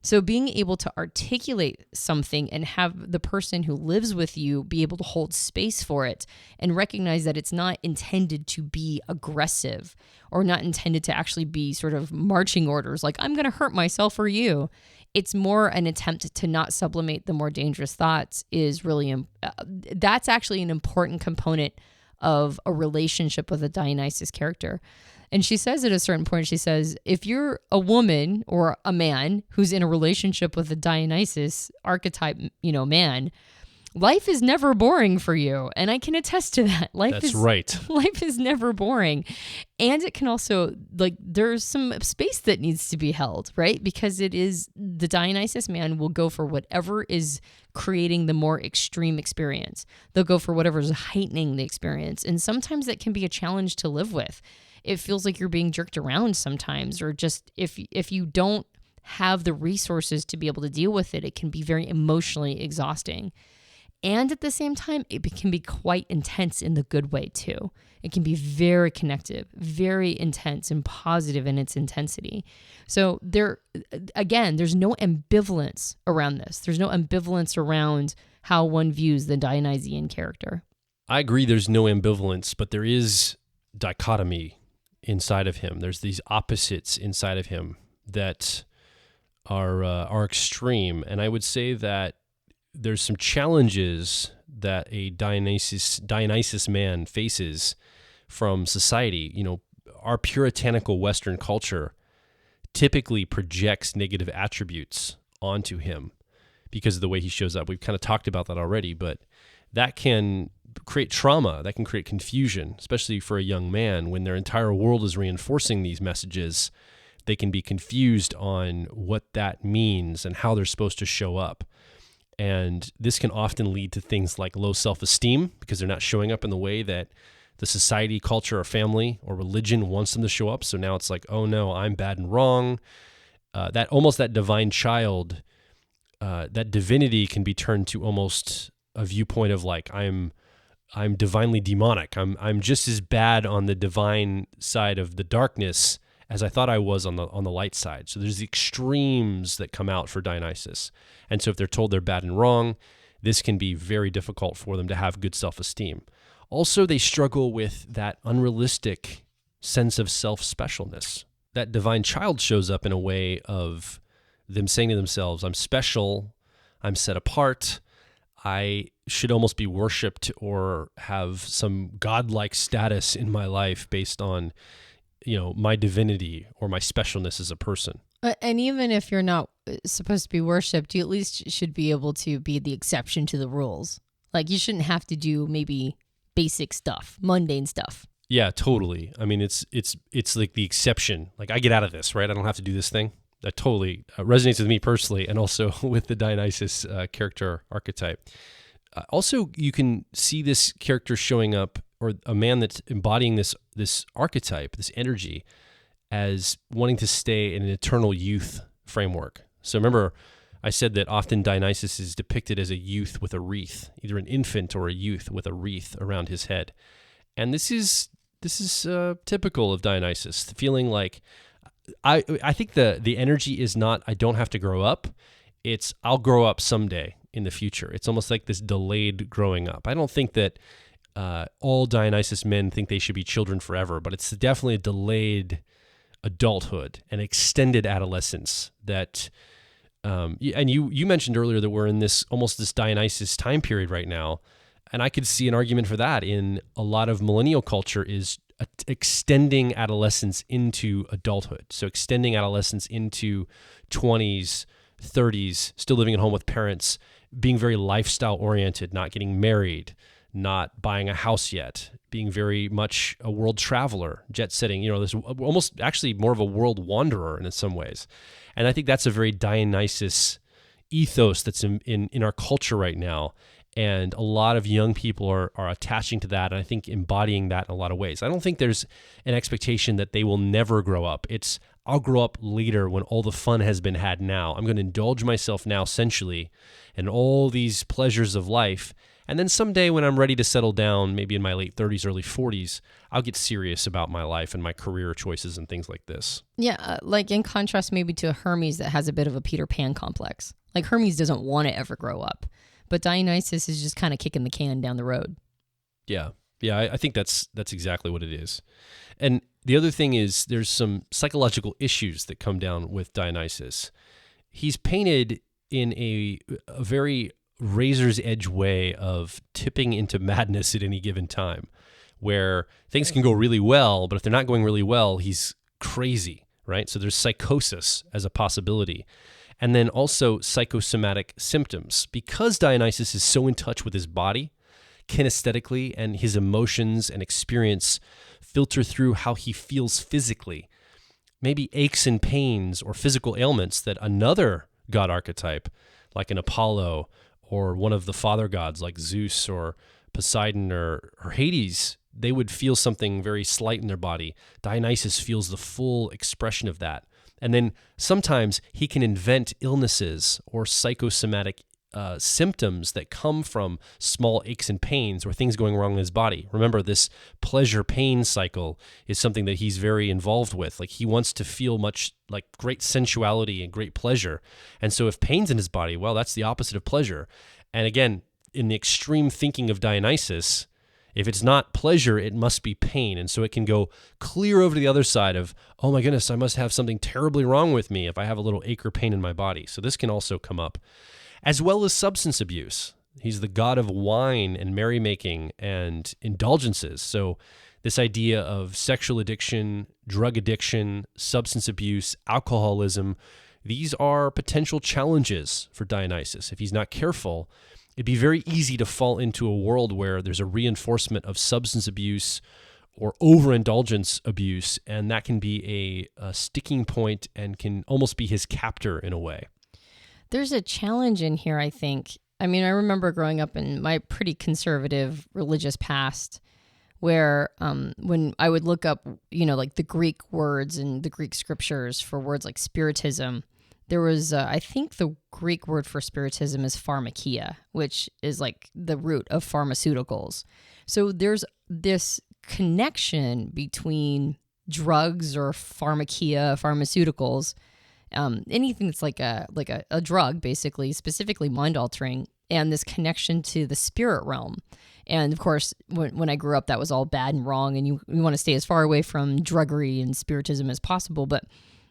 [SPEAKER 2] So being able to articulate something and have the person who lives with you be able to hold space for it and recognize that it's not intended to be aggressive or not intended to actually be sort of marching orders, like I'm going to hurt myself for you. It's more an attempt to not sublimate the more dangerous thoughts is really, that's actually an important component of a relationship with a Dionysus character. And she says at a certain point, she says, if you're a woman or a man who's in a relationship with a Dionysus archetype, man, life is never boring for you. And I can attest to that.
[SPEAKER 1] That's right.
[SPEAKER 2] Life is never boring. And it can also, like, there's some space that needs to be held, right? Because it is, the Dionysus man will go for whatever is creating the more extreme experience. They'll go for whatever is heightening the experience. And sometimes that can be a challenge to live with. It feels like you're being jerked around sometimes, or just if you don't have the resources to be able to deal with it, it can be very emotionally exhausting. And at the same time, it can be quite intense in the good way too. It can be very connective, very intense and positive in its intensity. So there's no ambivalence around this. There's no ambivalence around how one views the Dionysian character.
[SPEAKER 1] I agree there's no ambivalence, but there is dichotomy inside of him. There's these opposites inside of him that are extreme. And I would say that there's some challenges that a Dionysus man faces from society. You know, our puritanical Western culture typically projects negative attributes onto him because of the way he shows up. We've kind of talked about that already, but that can create trauma, that can create confusion, especially for a young man when their entire world is reinforcing these messages. They can be confused on what that means and how they're supposed to show up. And this can often lead to things like low self-esteem because they're not showing up in the way that the society, culture, or family or religion wants them to show up. So now it's like, oh no, I'm bad and wrong. That divine child, that divinity can be turned to almost a viewpoint of like, I'm divinely demonic. I'm just as bad on the divine side of the darkness as I thought I was on the light side. So there's the extremes that come out for Dionysus. And so if they're told they're bad and wrong, this can be very difficult for them to have good self-esteem. Also, they struggle with that unrealistic sense of self-specialness. That divine child shows up in a way of them saying to themselves, I'm special, I'm set apart, I should almost be worshipped or have some godlike status in my life based on my divinity or my specialness as a person.
[SPEAKER 2] And even if you're not supposed to be worshipped, you at least should be able to be the exception to the rules. Like, you shouldn't have to do maybe basic stuff, mundane stuff.
[SPEAKER 1] Yeah, totally. I mean, it's like the exception. Like, I get out of this, right? I don't have to do this thing. That totally resonates with me personally, and also with the Dionysus character archetype. Also, you can see this character showing up, or a man that's embodying this archetype, this energy, as wanting to stay in an eternal youth framework. So remember, I said that often Dionysus is depicted as a youth with a wreath, either an infant or a youth with a wreath around his head. And this is typical of Dionysus, feeling like, I think the energy is not, I don't have to grow up. It's, I'll grow up someday in the future. It's almost like this delayed growing up. I don't think that all Dionysus men think they should be children forever, but it's definitely a delayed adulthood and extended adolescence that, and you mentioned earlier that we're in this Dionysus time period right now, and I could see an argument for that in a lot of millennial culture is extending adolescence into adulthood. So extending adolescence into 20s, 30s, still living at home with parents, being very lifestyle oriented, not getting married, not buying a house yet, being very much a world traveler, jet setting, this almost actually more of a world wanderer in some ways. And I think that's a very Dionysus ethos that's in our culture right now. And a lot of young people are attaching to that, and I think embodying that in a lot of ways. I don't think there's an expectation that they will never grow up. It's, I'll grow up later when all the fun has been had now. I'm going to indulge myself now sensually and all these pleasures of life. And then someday when I'm ready to settle down, maybe in my late 30s, early 40s, I'll get serious about my life and my career choices and things like this.
[SPEAKER 2] Yeah, like in contrast maybe to Hermes that has a bit of a Peter Pan complex. Like Hermes doesn't want to ever grow up, but Dionysus is just kind of kicking the can down the road.
[SPEAKER 1] Yeah, I think that's exactly what it is. And the other thing is there's some psychological issues that come down with Dionysus. He's painted in a very razor's edge way of tipping into madness at any given time, where things can go really well, but if they're not going really well, he's crazy, right? So there's psychosis as a possibility. And then also psychosomatic symptoms. Because Dionysus is so in touch with his body, kinesthetically, and his emotions and experience filter through how he feels physically. Maybe aches and pains or physical ailments that another god archetype, like an Apollo or one of the father gods like Zeus or Poseidon or Hades, they would feel something very slight in their body. Dionysus feels the full expression of that. And then sometimes he can invent illnesses or psychosomatic symptoms that come from small aches and pains or things going wrong in his body. Remember, this pleasure-pain cycle is something that he's very involved with. Like, he wants to feel much like great sensuality and great pleasure. And so if pain's in his body, well, that's the opposite of pleasure. And again, in the extreme thinking of Dionysus, if it's not pleasure, it must be pain. And so it can go clear over to the other side of, oh my goodness, I must have something terribly wrong with me if I have a little ache or pain in my body. So this can also come up, as well as substance abuse. He's the god of wine and merrymaking and indulgences. So this idea of sexual addiction, drug addiction, substance abuse, alcoholism, these are potential challenges for Dionysus. If he's not careful, it'd be very easy to fall into a world where there's a reinforcement of substance abuse or overindulgence abuse, and that can be a sticking point and can almost be his captor in a way.
[SPEAKER 2] There's a challenge in here, I think. I mean, I remember growing up in my pretty conservative religious past where when I would look up, like the Greek words and the Greek scriptures for words like spiritism, there was, I think the Greek word for spiritism is pharmakia, which is like the root of pharmaceuticals. So there's this connection between drugs or pharmakia, pharmaceuticals, anything that's like a drug, basically, specifically mind-altering, and this connection to the spirit realm. And of course, when I grew up, that was all bad and wrong, and you want to stay as far away from druggery and spiritism as possible. But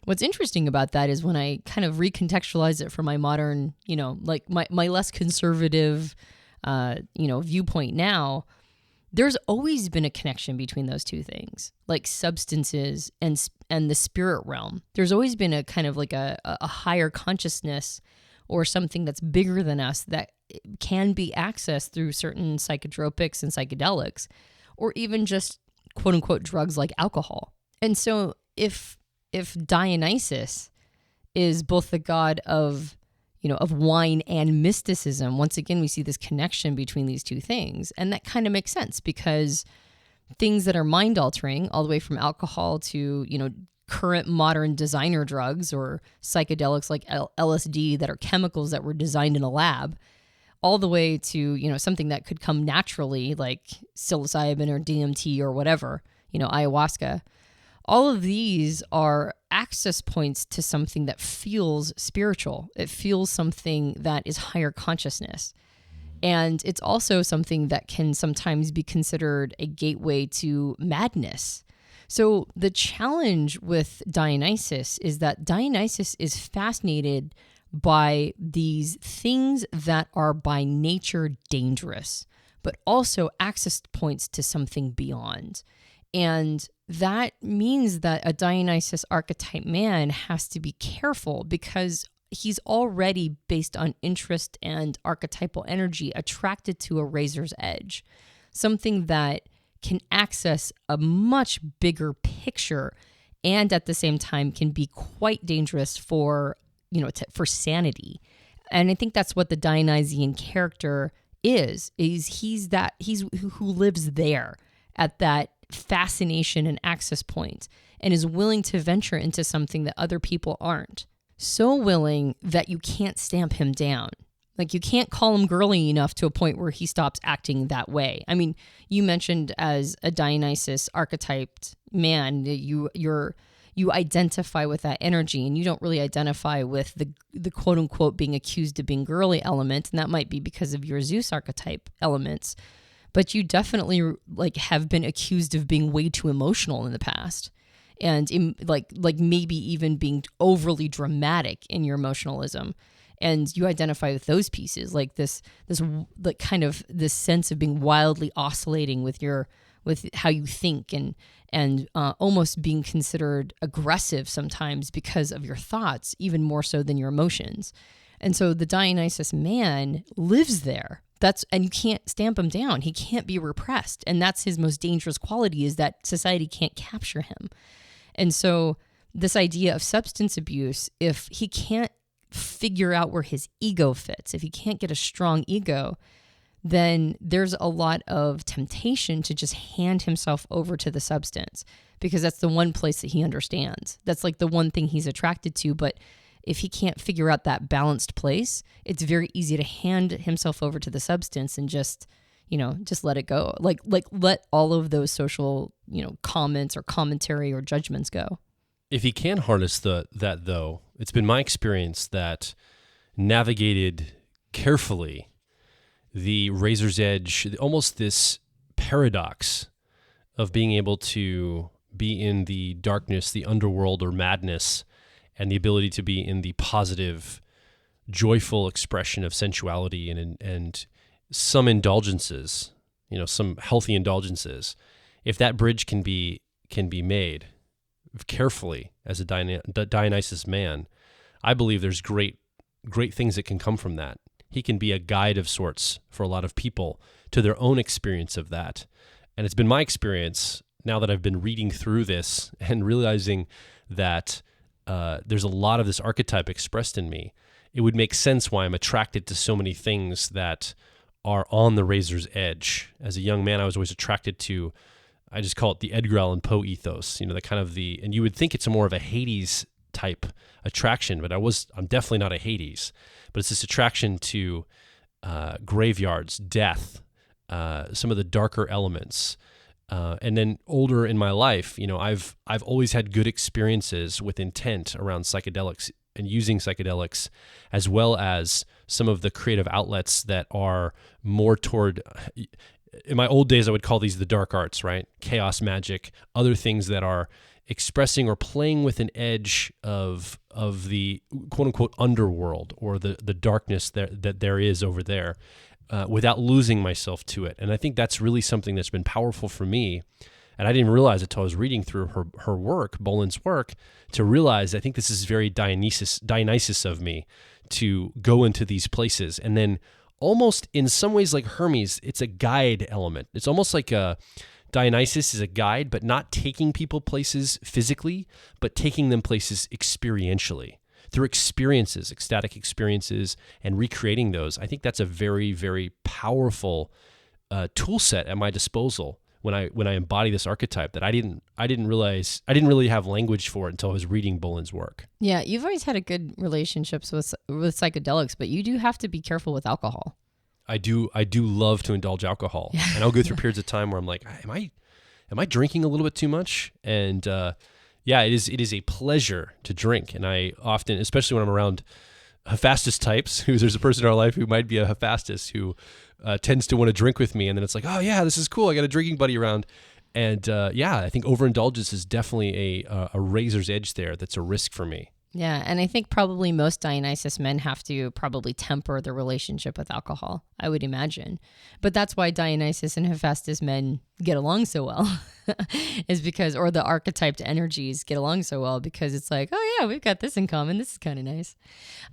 [SPEAKER 2] what's interesting about that is when I kind of recontextualize it for my modern, like my less conservative, viewpoint now, there's always been a connection between those two things, like substances and the spirit realm. There's always been a kind of like a higher consciousness or something that's bigger than us that can be accessed through certain psychotropics and psychedelics, or even just quote unquote drugs like alcohol. And so if Dionysus is both the god of wine and mysticism, once again, we see this connection between these two things. And that kind of makes sense because things that are mind altering, all the way from alcohol to, current modern designer drugs or psychedelics like LSD that are chemicals that were designed in a lab, all the way to, something that could come naturally like psilocybin or DMT or whatever, ayahuasca. All of these are access points to something that feels spiritual. It feels something that is higher consciousness. And it's also something that can sometimes be considered a gateway to madness. So the challenge with Dionysus is that Dionysus is fascinated by these things that are by nature dangerous, but also access points to something beyond. And that means that a Dionysus archetype man has to be careful because he's already, based on interest and archetypal energy, attracted to a razor's edge, something that can access a much bigger picture and at the same time can be quite dangerous for sanity. And I think that's what the Dionysian character is he's who lives there at that fascination and access point and is willing to venture into something that other people aren't. So willing that you can't stamp him down. Like, you can't call him girly enough to a point where he stops acting that way. I mean, you mentioned as a Dionysus archetyped man, you identify with that energy, and you don't really identify with the quote unquote being accused of being girly element, and that might be because of your Zeus archetype elements. But you definitely have been accused of being way too emotional in the past, and maybe even being overly dramatic in your emotionalism. And you identify with those pieces, like this kind of this sense of being wildly oscillating with your with how you think and almost being considered aggressive sometimes because of your thoughts, even more so than your emotions. And so the Dionysus man lives there. And you can't stamp him down. He can't be repressed. And that's his most dangerous quality, is that society can't capture him. And so this idea of substance abuse, if he can't figure out where his ego fits, if he can't get a strong ego, then there's a lot of temptation to just hand himself over to the substance, because that's the one place that he understands. That's like the one thing he's attracted to. But if he can't figure out that balanced place, it's very easy to hand himself over to the substance and just let it go. Like let all of those social, comments or commentary or judgments go.
[SPEAKER 1] If he can harness that though, it's been my experience that navigated carefully the razor's edge, almost this paradox of being able to be in the darkness, the underworld or madness, and the ability to be in the positive, joyful expression of sensuality and some indulgences, some healthy indulgences. If that bridge can be made carefully as a Dionysus man, I believe there's great things that can come from that. He can be a guide of sorts for a lot of people to their own experience of that. And it's been my experience, now that I've been reading through this and realizing that there's a lot of this archetype expressed in me, it would make sense why I'm attracted to so many things that are on the razor's edge. As a young man, I was always attracted to, I just call it the Edgar Allan Poe ethos, and you would think it's more of a Hades type attraction, but I'm definitely not a Hades, but it's this attraction to graveyards, death, some of the darker elements. And then older in my life, I've always had good experiences with intent around psychedelics and using psychedelics, as well as some of the creative outlets that are more toward, in my old days, I would call these the dark arts, right? Chaos magic, other things that are expressing or playing with an edge of the quote unquote underworld or the darkness that there is over there. Without losing myself to it. And I think that's really something that's been powerful for me. And I didn't realize it until I was reading through her work, Boland's work, to realize I think this is very Dionysus of me to go into these places. And then almost in some ways like Hermes, it's a guide element. It's almost like Dionysus is a guide, but not taking people places physically, but taking them places experientially. Through experiences, ecstatic experiences, and recreating those. I think that's a very, very powerful tool set at my disposal when I embody this archetype that I didn't really have language for it until I was reading Boland's work.
[SPEAKER 2] Yeah, you've always had a good relationships with psychedelics, but you do have to be careful with alcohol.
[SPEAKER 1] I do love to indulge alcohol, and I'll go through periods of time where I'm like, am I drinking a little bit too much? And yeah, it is a pleasure to drink. And I often, especially when I'm around Hephaestus types, there's a person in our life who might be a Hephaestus who tends to want to drink with me. And then it's like, oh yeah, this is cool. I got a drinking buddy around. And yeah, I think overindulgence is definitely a razor's edge there. That's a risk for me.
[SPEAKER 2] Yeah, and I think probably most Dionysus men have to probably temper their relationship with alcohol, I would imagine. But that's why Dionysus and Hephaestus men get along so well, is because, or the archetyped energies get along so well because it's like, oh yeah, we've got this in common. This is kind of nice.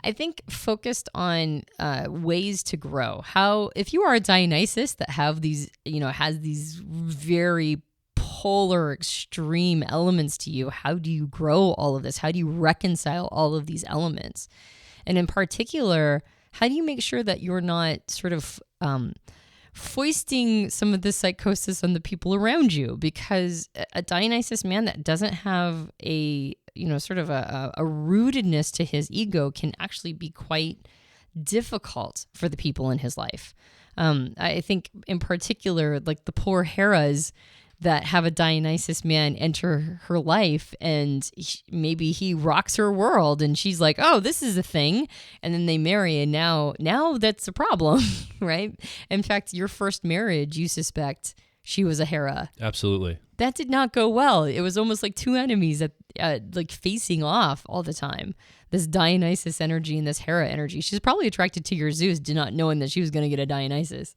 [SPEAKER 2] I think focused on ways to grow. How, if you are a Dionysus that have these, has these very polar extreme elements to you, how do you grow all of this? How do you reconcile all of these elements? And in particular, how do you make sure that you're not sort of foisting some of this psychosis on the people around you? Because a Dionysus man that doesn't have a sort of a rootedness to his ego can actually be quite difficult for the people in his life. I think in particular, like the poor Heras that have a Dionysus man enter her life, and maybe he rocks her world and she's like, oh, this is a thing. And then they marry, and now that's a problem, right? In fact, your first marriage, you suspect she was a Hera.
[SPEAKER 1] Absolutely.
[SPEAKER 2] That did not go well. It was almost like two enemies like facing off all the time. This Dionysus energy and this Hera energy. She's probably attracted to your Zeus, not knowing that she was going to get a Dionysus.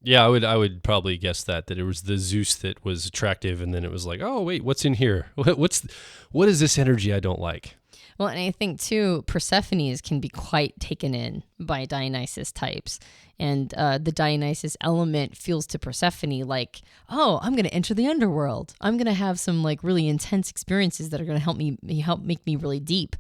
[SPEAKER 1] Yeah, I would probably guess that it was the Zeus that was attractive, and then it was like, oh wait, what's in here? What is this energy I don't like?
[SPEAKER 2] Well, and I think too, Persephones can be quite taken in by Dionysus types. And the Dionysus element feels to Persephone like, oh, I'm going to enter the underworld. I'm going to have some like really intense experiences that are going to help make me really deep.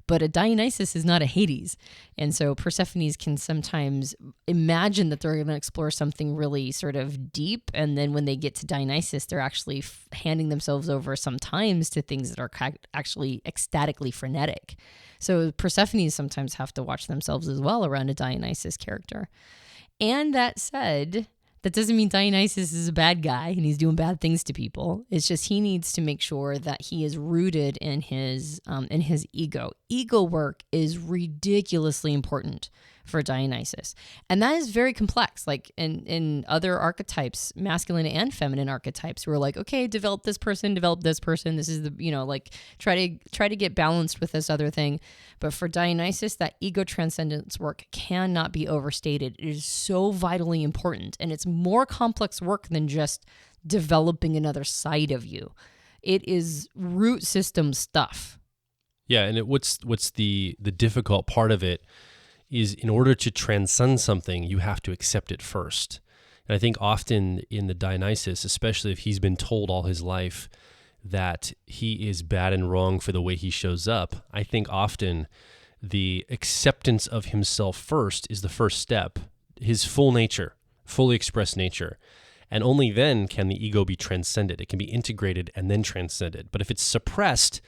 [SPEAKER 2] But a Dionysus is not a Hades. And so Persephones can sometimes imagine that they're going to explore something really sort of deep. And then when they get to Dionysus, they're actually handing themselves over sometimes to things that are actually ecstatically frenetic. So Persephones sometimes have to watch themselves as well around a Dionysus character. And that said, that doesn't mean Dionysus is a bad guy and he's doing bad things to people. It's just he needs to make sure that he is rooted in his ego. Ego work is ridiculously important for Dionysus. And that is very complex. Like in other archetypes, masculine and feminine archetypes, we're like, okay, develop this person. This is the, try to get balanced with this other thing. But for Dionysus, that ego transcendence work cannot be overstated. It is so vitally important. And it's more complex work than just developing another side of you. It is root system stuff.
[SPEAKER 1] Yeah, and what's the difficult part of it is in order to transcend something, you have to accept it first. And I think often in the Dionysus, especially if he's been told all his life that he is bad and wrong for the way he shows up, I think often the acceptance of himself first is the first step, his full nature, fully expressed nature. And only then can the ego be transcended. It can be integrated and then transcended. But if it's suppressed,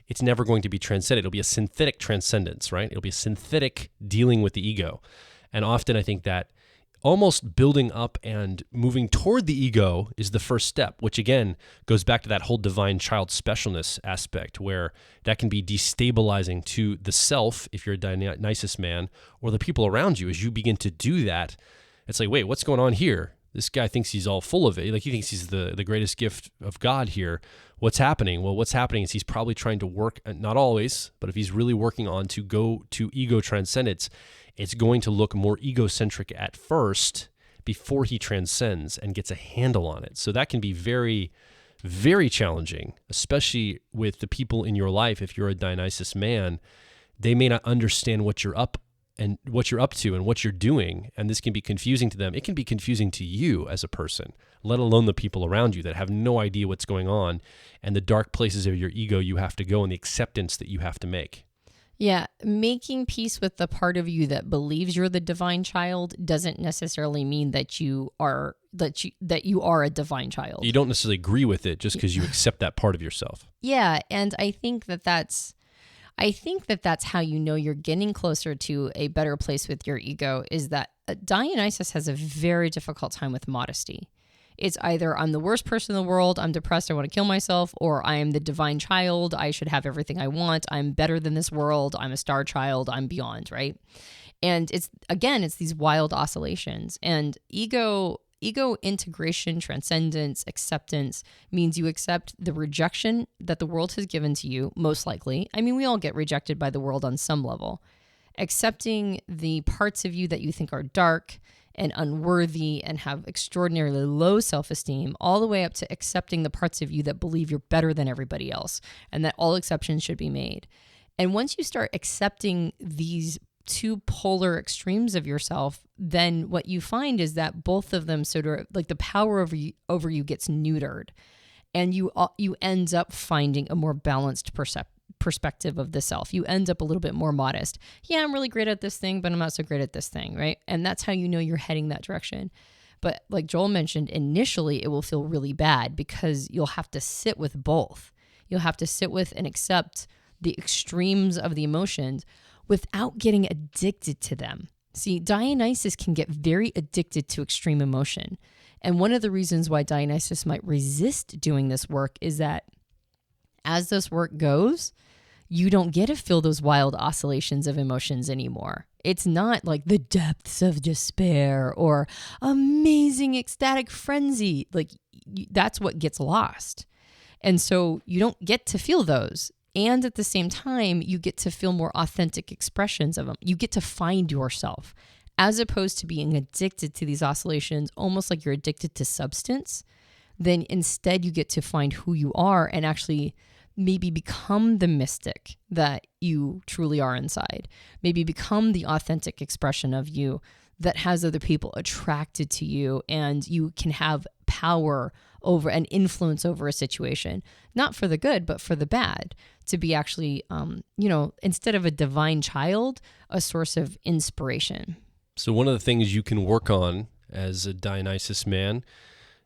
[SPEAKER 1] it's never going to be transcended. It'll be a synthetic transcendence, right? It'll be a synthetic dealing with the ego. And often I think that almost building up and moving toward the ego is the first step, which again goes back to that whole divine child specialness aspect, where that can be destabilizing to the self if you're a Dionysus man, or the people around you. As you begin to do that, it's like, wait, what's going on here? This guy thinks he's all full of it. Like he thinks he's the greatest gift of God here. What's happening? Well, what's happening is he's probably trying to work, not always, but if he's really working on to go to ego transcendence, it's going to look more egocentric at first before he transcends and gets a handle on it. So that can be very, very challenging, especially with the people in your life. If you're a Dionysus man, they may not understand what you're up to and what you're doing, and this can be confusing to them. It can be confusing to you as a person, let alone the people around you that have no idea what's going on and the dark places of your ego you have to go and the acceptance that you have to make.
[SPEAKER 2] Yeah, making peace with the part of you that believes you're the divine child doesn't necessarily mean that you are a divine child.
[SPEAKER 1] You don't necessarily agree with it just because you accept that part of yourself.
[SPEAKER 2] Yeah, and I think that's how you know you're getting closer to a better place with your ego, is that Dionysus has a very difficult time with modesty. It's either I'm the worst person in the world, I'm depressed, I want to kill myself, or I am the divine child, I should have everything I want, I'm better than this world, I'm a star child, I'm beyond, right? And it's these wild oscillations. And ego integration, transcendence, acceptance means you accept the rejection that the world has given to you, most likely. I mean, we all get rejected by the world on some level. Accepting the parts of you that you think are dark and unworthy and have extraordinarily low self-esteem, all the way up to accepting the parts of you that believe you're better than everybody else and that all exceptions should be made. And once you start accepting these two polar extremes of yourself, then what you find is that both of them sort of like the power over you gets neutered, and you end up finding a more balanced perspective of the self. You end up a little bit more modest. Yeah, I'm really great at this thing, but I'm not so great at this thing, right? And that's how you know you're heading that direction. But like Joel mentioned, initially it will feel really bad because you'll have to sit with both. You'll have to sit with and accept the extremes of the emotions without getting addicted to them. See, Dionysus can get very addicted to extreme emotion. And one of the reasons why Dionysus might resist doing this work is that as this work goes, you don't get to feel those wild oscillations of emotions anymore. It's not like the depths of despair or amazing ecstatic frenzy. Like that's what gets lost. And so you don't get to feel those. And at the same time, you get to feel more authentic expressions of them. You get to find yourself as opposed to being addicted to these oscillations, almost like you're addicted to substance, then instead you get to find who you are and actually maybe become the mystic that you truly are inside. Maybe become the authentic expression of you that has other people attracted to you, and you can have power over and influence over a situation, not for the good, but for the bad, to be actually, instead of a divine child, a source of inspiration.
[SPEAKER 1] So one of the things you can work on as a Dionysus man,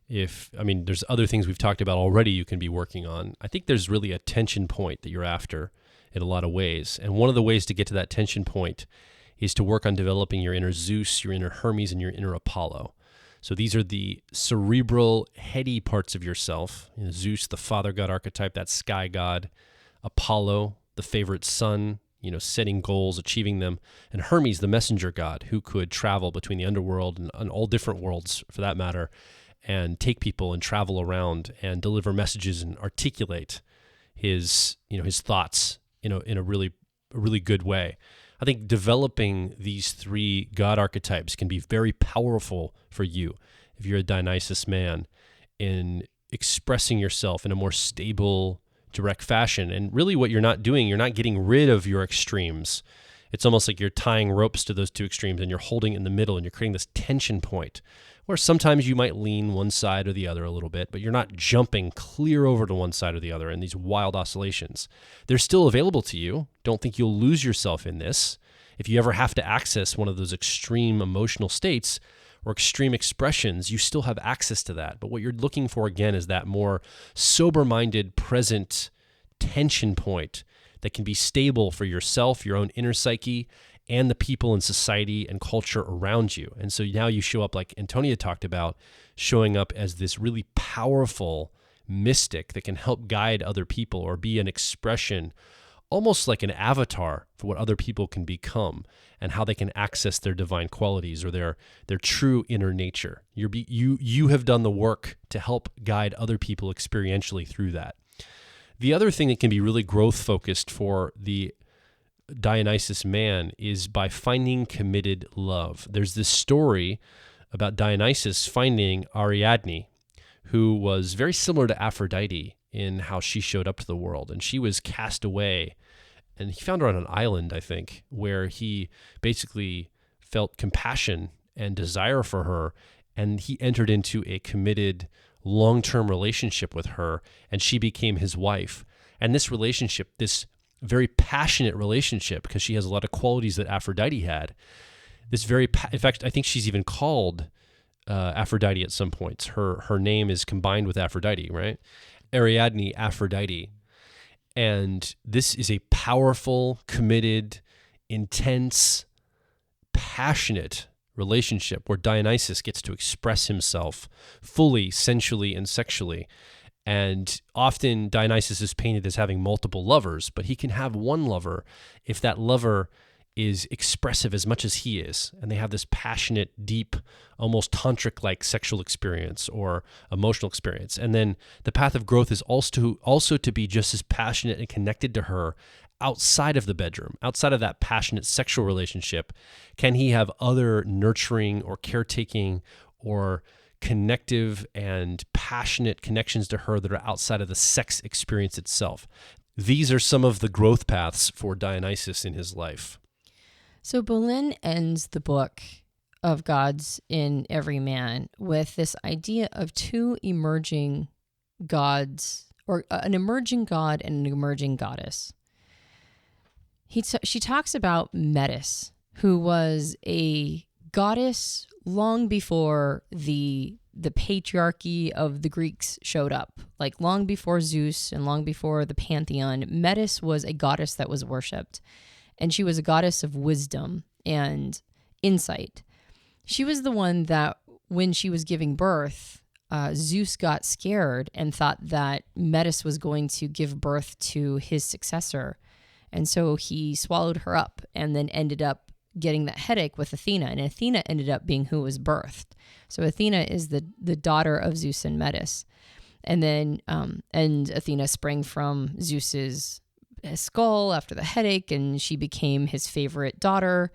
[SPEAKER 1] there's other things we've talked about already you can be working on. I think there's really a tension point that you're after in a lot of ways. And one of the ways to get to that tension point is to work on developing your inner Zeus, your inner Hermes, and your inner Apollo. So these are the cerebral, heady parts of yourself. Zeus, the father god archetype, that sky god. Apollo, the favorite son, setting goals, achieving them. And Hermes, the messenger god, who could travel between the underworld and all different worlds, for that matter, and take people and travel around and deliver messages and articulate his thoughts in a really good way. I think developing these three God archetypes can be very powerful for you if you're a Dionysus man in expressing yourself in a more stable, direct fashion. And really what you're not doing, you're not getting rid of your extremes. It's almost like you're tying ropes to those two extremes and you're holding in the middle and you're creating this tension point where sometimes you might lean one side or the other a little bit, but you're not jumping clear over to one side or the other in these wild oscillations. They're still available to you. Don't think you'll lose yourself in this. If you ever have to access one of those extreme emotional states or extreme expressions, you still have access to that. But what you're looking for, again, is that more sober-minded, present tension point that can be stable for yourself, your own inner psyche, and the people in society and culture around you. And so now you show up, like Antonia talked about, showing up as this really powerful mystic that can help guide other people or be an expression, almost like an avatar for what other people can become and how they can access their divine qualities or their true inner nature. You have done the work to help guide other people experientially through that. The other thing that can be really growth-focused for the Dionysus man is by finding committed love. There's this story about Dionysus finding Ariadne, who was very similar to Aphrodite in how she showed up to the world. And she was cast away, and he found her on an island, I think, where he basically felt compassion and desire for her, and he entered into a committed long-term relationship with her, and she became his wife. And this relationship, this very passionate relationship, because she has a lot of qualities that Aphrodite had. In fact, I think she's even called Aphrodite at some points. Her name is combined with Aphrodite, right? Ariadne, Aphrodite. And this is a powerful, committed, intense, passionate relationship where Dionysus gets to express himself fully, sensually, and sexually. And often Dionysus is painted as having multiple lovers, but he can have one lover if that lover is expressive as much as he is, and they have this passionate, deep, almost tantric-like sexual experience or emotional experience. And then the path of growth is also to be just as passionate and connected to her outside of the bedroom, outside of that passionate sexual relationship. Can he have other nurturing or caretaking or connective and passionate connections to her that are outside of the sex experience itself? These are some of the growth paths for Dionysus in his life.
[SPEAKER 2] So Boleyn ends the book of Gods in Everyman with this idea of two emerging gods, or an emerging god and an emerging goddess. She talks about Metis, who was a goddess long before the patriarchy of the Greeks showed up. Like long before Zeus and long before the pantheon, Metis was a goddess that was worshipped. And she was a goddess of wisdom and insight. She was the one that when she was giving birth, Zeus got scared and thought that Metis was going to give birth to his successor. And so he swallowed her up and then ended up getting that headache with Athena. And Athena ended up being who was birthed. So Athena is the daughter of Zeus and Metis. And then and Athena sprang from Zeus's skull after the headache, and she became his favorite daughter.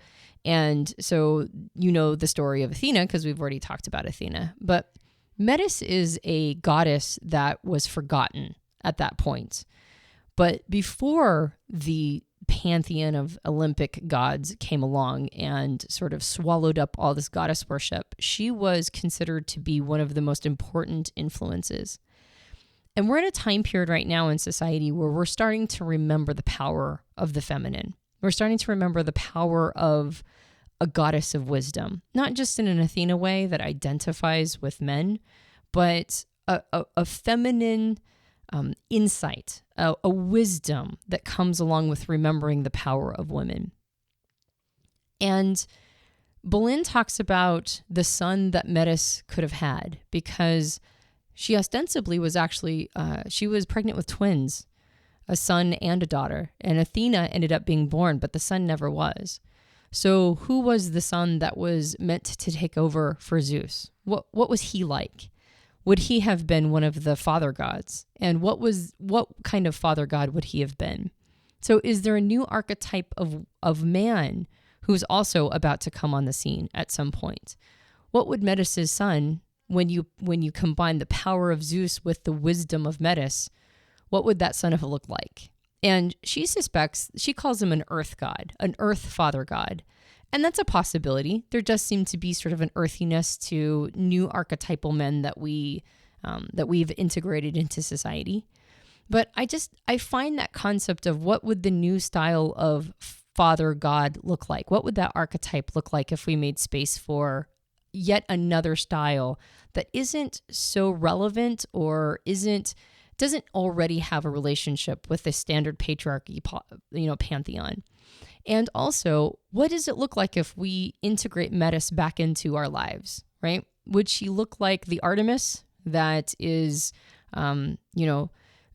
[SPEAKER 2] And so you know the story of Athena because we've already talked about Athena. But Metis is a goddess that was forgotten at that point. But before the pantheon of Olympic gods came along and sort of swallowed up all this goddess worship, she was considered to be one of the most important influences. And we're in a time period right now in society where we're starting to remember the power of the feminine. We're starting to remember the power of a goddess of wisdom, not just in an Athena way that identifies with men, but a feminine insight, a wisdom that comes along with remembering the power of women. And Boleyn talks about the son that Metis could have had because she ostensibly was actually, she was pregnant with twins, a son and a daughter. And Athena ended up being born, but the son never was. So who was the son that was meant to take over for Zeus? What was he like? Would he have been one of the father gods? And what kind of father god would he have been? So is there a new archetype of man who's also about to come on the scene at some point? What would Metis' son, when you combine the power of Zeus with the wisdom of Metis, what would that son have looked like? And she suspects, she calls him an earth god, an earth father god. And that's a possibility. There does seem to be sort of an earthiness to new archetypal men that we've integrated into society. But I find that concept of what would the new style of father god look like? What would that archetype look like if we made space for yet another style that isn't so relevant or doesn't already have a relationship with the standard patriarchy, pantheon? And also, what does it look like if we integrate Metis back into our lives, right? Would she look like the Artemis that is,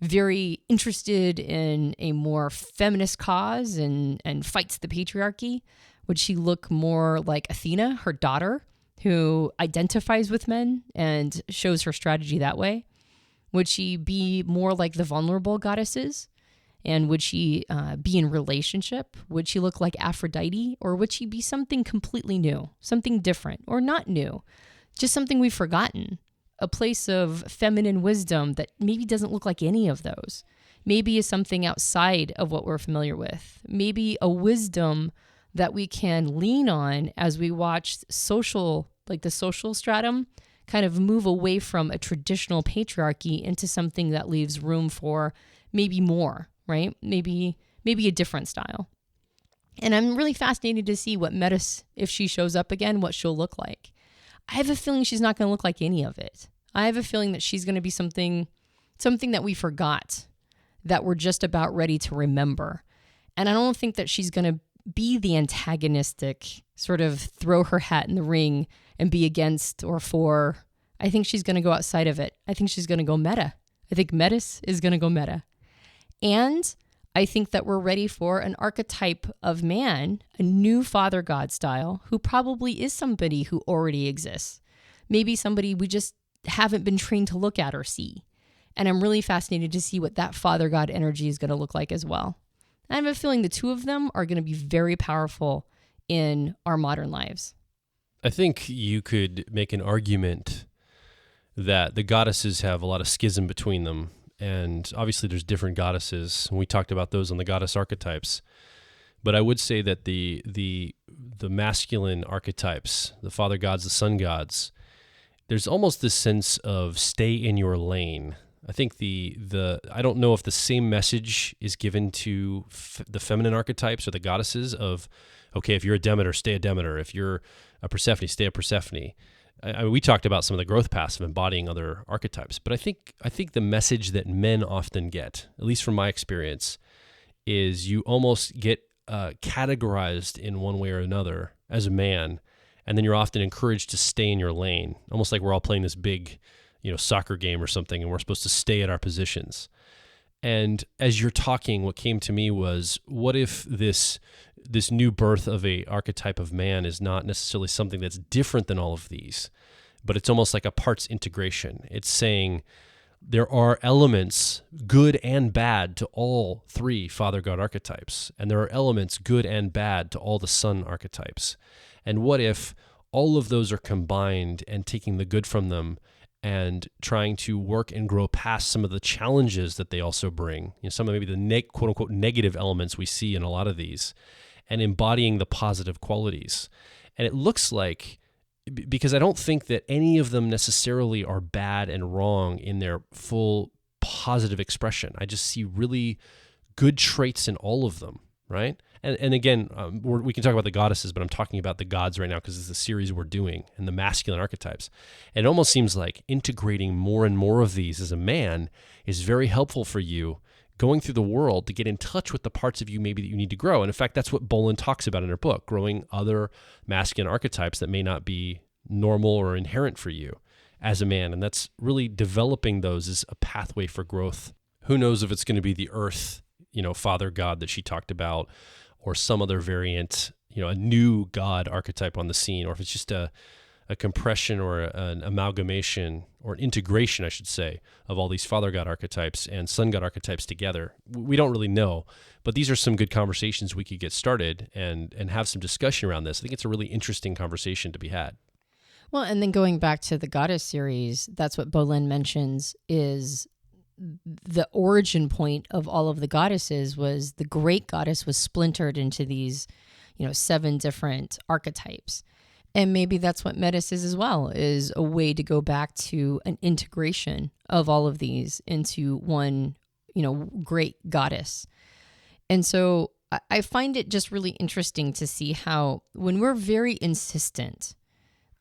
[SPEAKER 2] very interested in a more feminist cause and fights the patriarchy? Would she look more like Athena, her daughter, who identifies with men and shows her strategy that way? Would she be more like the vulnerable goddesses? And would she be in relationship? Would she look like Aphrodite? Or would she be something completely new, something different, or not new, just something we've forgotten? A place of feminine wisdom that maybe doesn't look like any of those. Maybe is something outside of what we're familiar with. Maybe a wisdom that we can lean on as we watch the social stratum kind of move away from a traditional patriarchy into something that leaves room for maybe more, right? Maybe a different style. And I'm really fascinated to see what Metis, if she shows up again, what she'll look like. I have a feeling she's not going to look like any of it. I have a feeling that she's going to be something that we forgot, that we're just about ready to remember. And I don't think that she's going to be the antagonistic, sort of throw her hat in the ring and be against or for. I think she's going to go outside of it. I think she's going to go meta. I think Metis is going to go meta. And I think that we're ready for an archetype of man, a new father god style, who probably is somebody who already exists. Maybe somebody we just haven't been trained to look at or see. And I'm really fascinated to see what that father god energy is going to look like as well. I have a feeling the two of them are going to be very powerful in our modern lives.
[SPEAKER 1] I think you could make an argument that the goddesses have a lot of schism between them. And obviously there's different goddesses, and we talked about those on the goddess archetypes. But I would say that the masculine archetypes, the father gods, the sun gods, there's almost this sense of stay in your lane. I think I don't know if the same message is given to the feminine archetypes or the goddesses of, okay, if you're a Demeter, stay a Demeter. If you're a Persephone, stay a Persephone. I mean, we talked about some of the growth paths of embodying other archetypes, but I think the message that men often get, at least from my experience, is you almost get categorized in one way or another as a man, and then you're often encouraged to stay in your lane, almost like we're all playing this big, soccer game or something, and we're supposed to stay at our positions. And as you're talking, what came to me was, what if this new birth of a archetype of man is not necessarily something that's different than all of these, but it's almost like a parts integration. It's saying, there are elements, good and bad, to all three Father God archetypes. And there are elements, good and bad, to all the Son archetypes. And what if all of those are combined and taking the good from them and trying to work and grow past some of the challenges that they also bring, some of maybe the quote unquote negative elements we see in a lot of these, and embodying the positive qualities. And it looks like, because I don't think that any of them necessarily are bad and wrong in their full positive expression. I just see really good traits in all of them, right? And again, we can talk about the goddesses, but I'm talking about the gods right now because it's the series we're doing, and the masculine archetypes. And it almost seems like integrating more and more of these as a man is very helpful for you going through the world to get in touch with the parts of you maybe that you need to grow. And in fact, that's what Bolin talks about in her book, growing other masculine archetypes that may not be normal or inherent for you as a man. And that's really developing those as a pathway for growth. Who knows if it's going to be the earth, Father God that she talked about, or some other variant, a new God archetype on the scene, or if it's just a compression or an amalgamation or an integration, I should say, of all these Father God archetypes and Son God archetypes together. We don't really know, but these are some good conversations we could get started and have some discussion around this. I think it's a really interesting conversation to be had.
[SPEAKER 2] Well, and then going back to the goddess series, that's what Bolin mentions is the origin point of all of the goddesses was the great goddess was splintered into these, 7 different archetypes. And maybe that's what Metis is as well, is a way to go back to an integration of all of these into one, great goddess. And so I find it just really interesting to see how when we're very insistent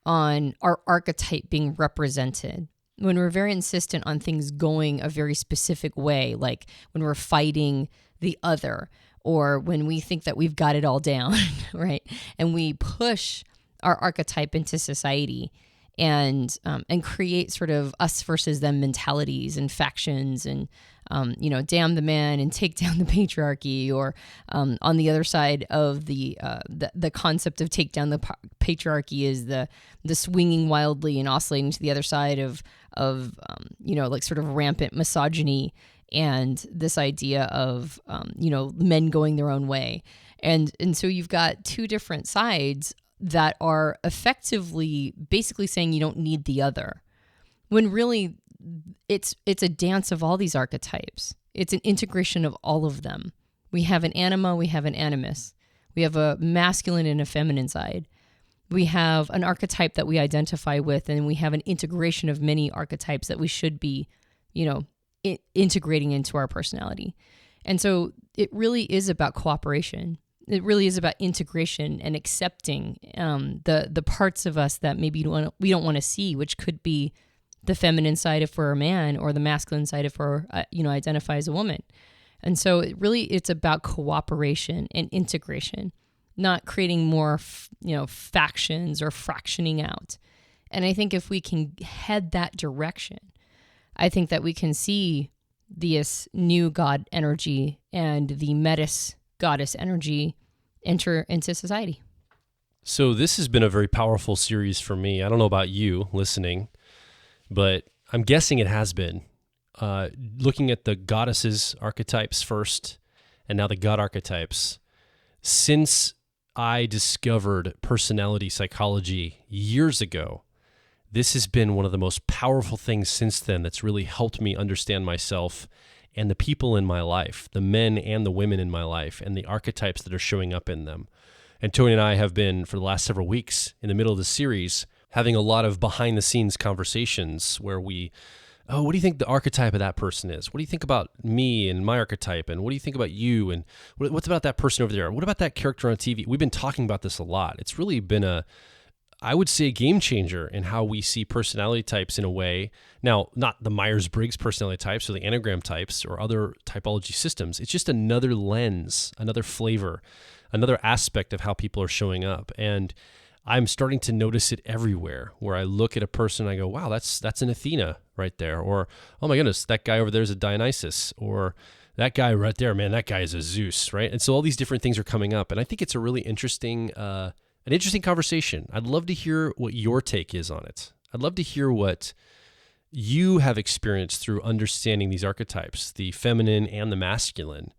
[SPEAKER 2] on our archetype being represented, when we're very insistent on things going a very specific way, like when we're fighting the other, or when we think that we've got it all down, right? And we push our archetype into society and create sort of us versus them mentalities and factions and, damn the man and take down the patriarchy, or on the other side of the concept of take down the patriarchy is the swinging wildly and oscillating to the other side of like sort of rampant misogyny and this idea of, men going their own way. And so you've got two different sides that are effectively basically saying you don't need the other, when really it's a dance of all these archetypes. It's an integration of all of them. We have an anima, we have an animus. We have a masculine and a feminine side. We have an archetype that we identify with, and we have an integration of many archetypes that we should be, integrating into our personality. And so it really is about cooperation. It really is about integration and accepting the parts of us that maybe we don't want to see, which could be the feminine side if we're a man, or the masculine side if we're identify as a woman. And so it's about cooperation and integration, not creating more factions or fractioning out. And I think if we can head that direction, I think that we can see this new God energy and the Metis goddess energy enter into society.
[SPEAKER 1] So this has been a very powerful series for me. I don't know about you listening, but I'm guessing it has been. Looking at the goddesses archetypes first, and now the God archetypes. Since I discovered personality psychology years ago, this has been one of the most powerful things since then that's really helped me understand myself and the people in my life, the men and the women in my life, and the archetypes that are showing up in them. Antonia and I have been, for the last several weeks, in the middle of the series, having a lot of behind-the-scenes conversations where what do you think the archetype of that person is? What do you think about me and my archetype? And what do you think about you? And what's about that person over there? What about that character on TV? We've been talking about this a lot. It's really been I would say, a game changer in how we see personality types in a way. Now, not the Myers-Briggs personality types or the Enneagram types or other typology systems. It's just another lens, another flavor, another aspect of how people are showing up. And I'm starting to notice it everywhere, where I look at a person and I go, wow, that's an Athena right there. Or, oh my goodness, that guy over there is a Dionysus. Or that guy right there, man, that guy is a Zeus, right? And so all these different things are coming up. And I think it's a really interesting conversation. I'd love to hear what your take is on it. I'd love to hear what you have experienced through understanding these archetypes, the feminine and the masculine.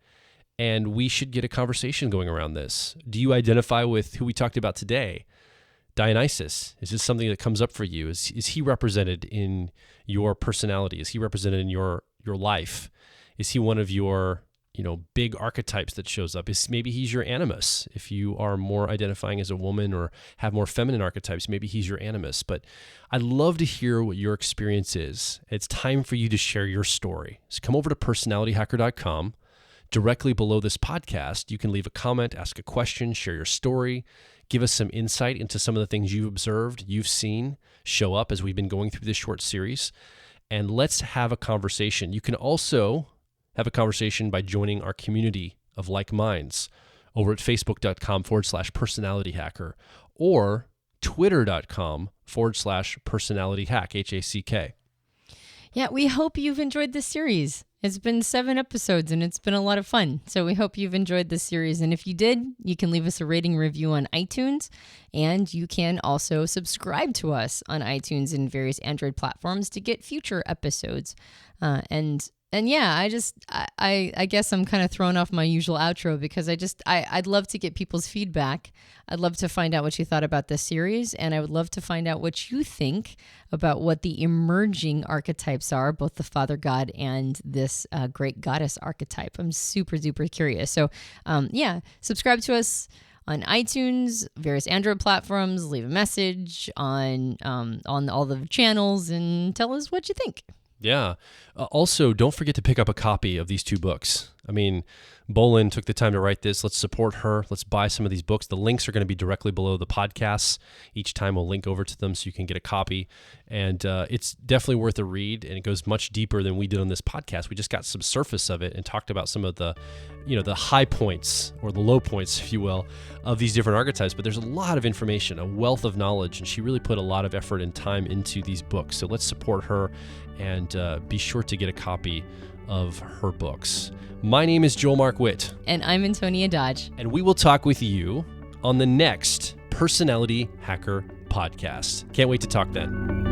[SPEAKER 1] And we should get a conversation going around this. Do you identify with who we talked about today? Dionysus, is this something that comes up for you? Is he represented in your personality? Is he represented in your life? Is he one of your, big archetypes that shows up? Maybe he's your animus. If you are more identifying as a woman or have more feminine archetypes, maybe he's your animus. But I'd love to hear what your experience is. It's time for you to share your story. So come over to personalityhacker.com. Directly below this podcast, you can leave a comment, ask a question, share your story, give us some insight into some of the things you've observed, you've seen show up as we've been going through this short series. And let's have a conversation. You can also have a conversation by joining our community of like minds over at facebook.com/personalityhacker or twitter.com/personalityhack, HACK.
[SPEAKER 2] Yeah, we hope you've enjoyed this series. It's been 7 episodes and it's been a lot of fun. So we hope you've enjoyed this series. And if you did, you can leave us a rating review on iTunes. And you can also subscribe to us on iTunes and various Android platforms to get future episodes. And yeah, I guess I'm kind of thrown off my usual outro because I'd love to get people's feedback. I'd love to find out what you thought about this series, and I would love to find out what you think about what the emerging archetypes are, both the Father God and this great goddess archetype. I'm super duper curious. So subscribe to us on iTunes, various Android platforms, leave a message on all the channels, and tell us what you think.
[SPEAKER 1] Yeah. Also, don't forget to pick up a copy of these 2 books. I mean, Bolin took the time to write this. Let's support her. Let's buy some of these books. The links are going to be directly below the podcasts. Each time we'll link over to them so you can get a copy. And it's definitely worth a read, and it goes much deeper than we did on this podcast. We just got some surface of it and talked about some of the, the high points or the low points, if you will, of these different archetypes. But there's a lot of information, a wealth of knowledge, and she really put a lot of effort and time into these books. So let's support her and be sure to get a copy of her books. My name is Joel Mark Witt.
[SPEAKER 2] And I'm Antonia Dodge.
[SPEAKER 1] And we will talk with you on the next Personality Hacker podcast. Can't wait to talk then.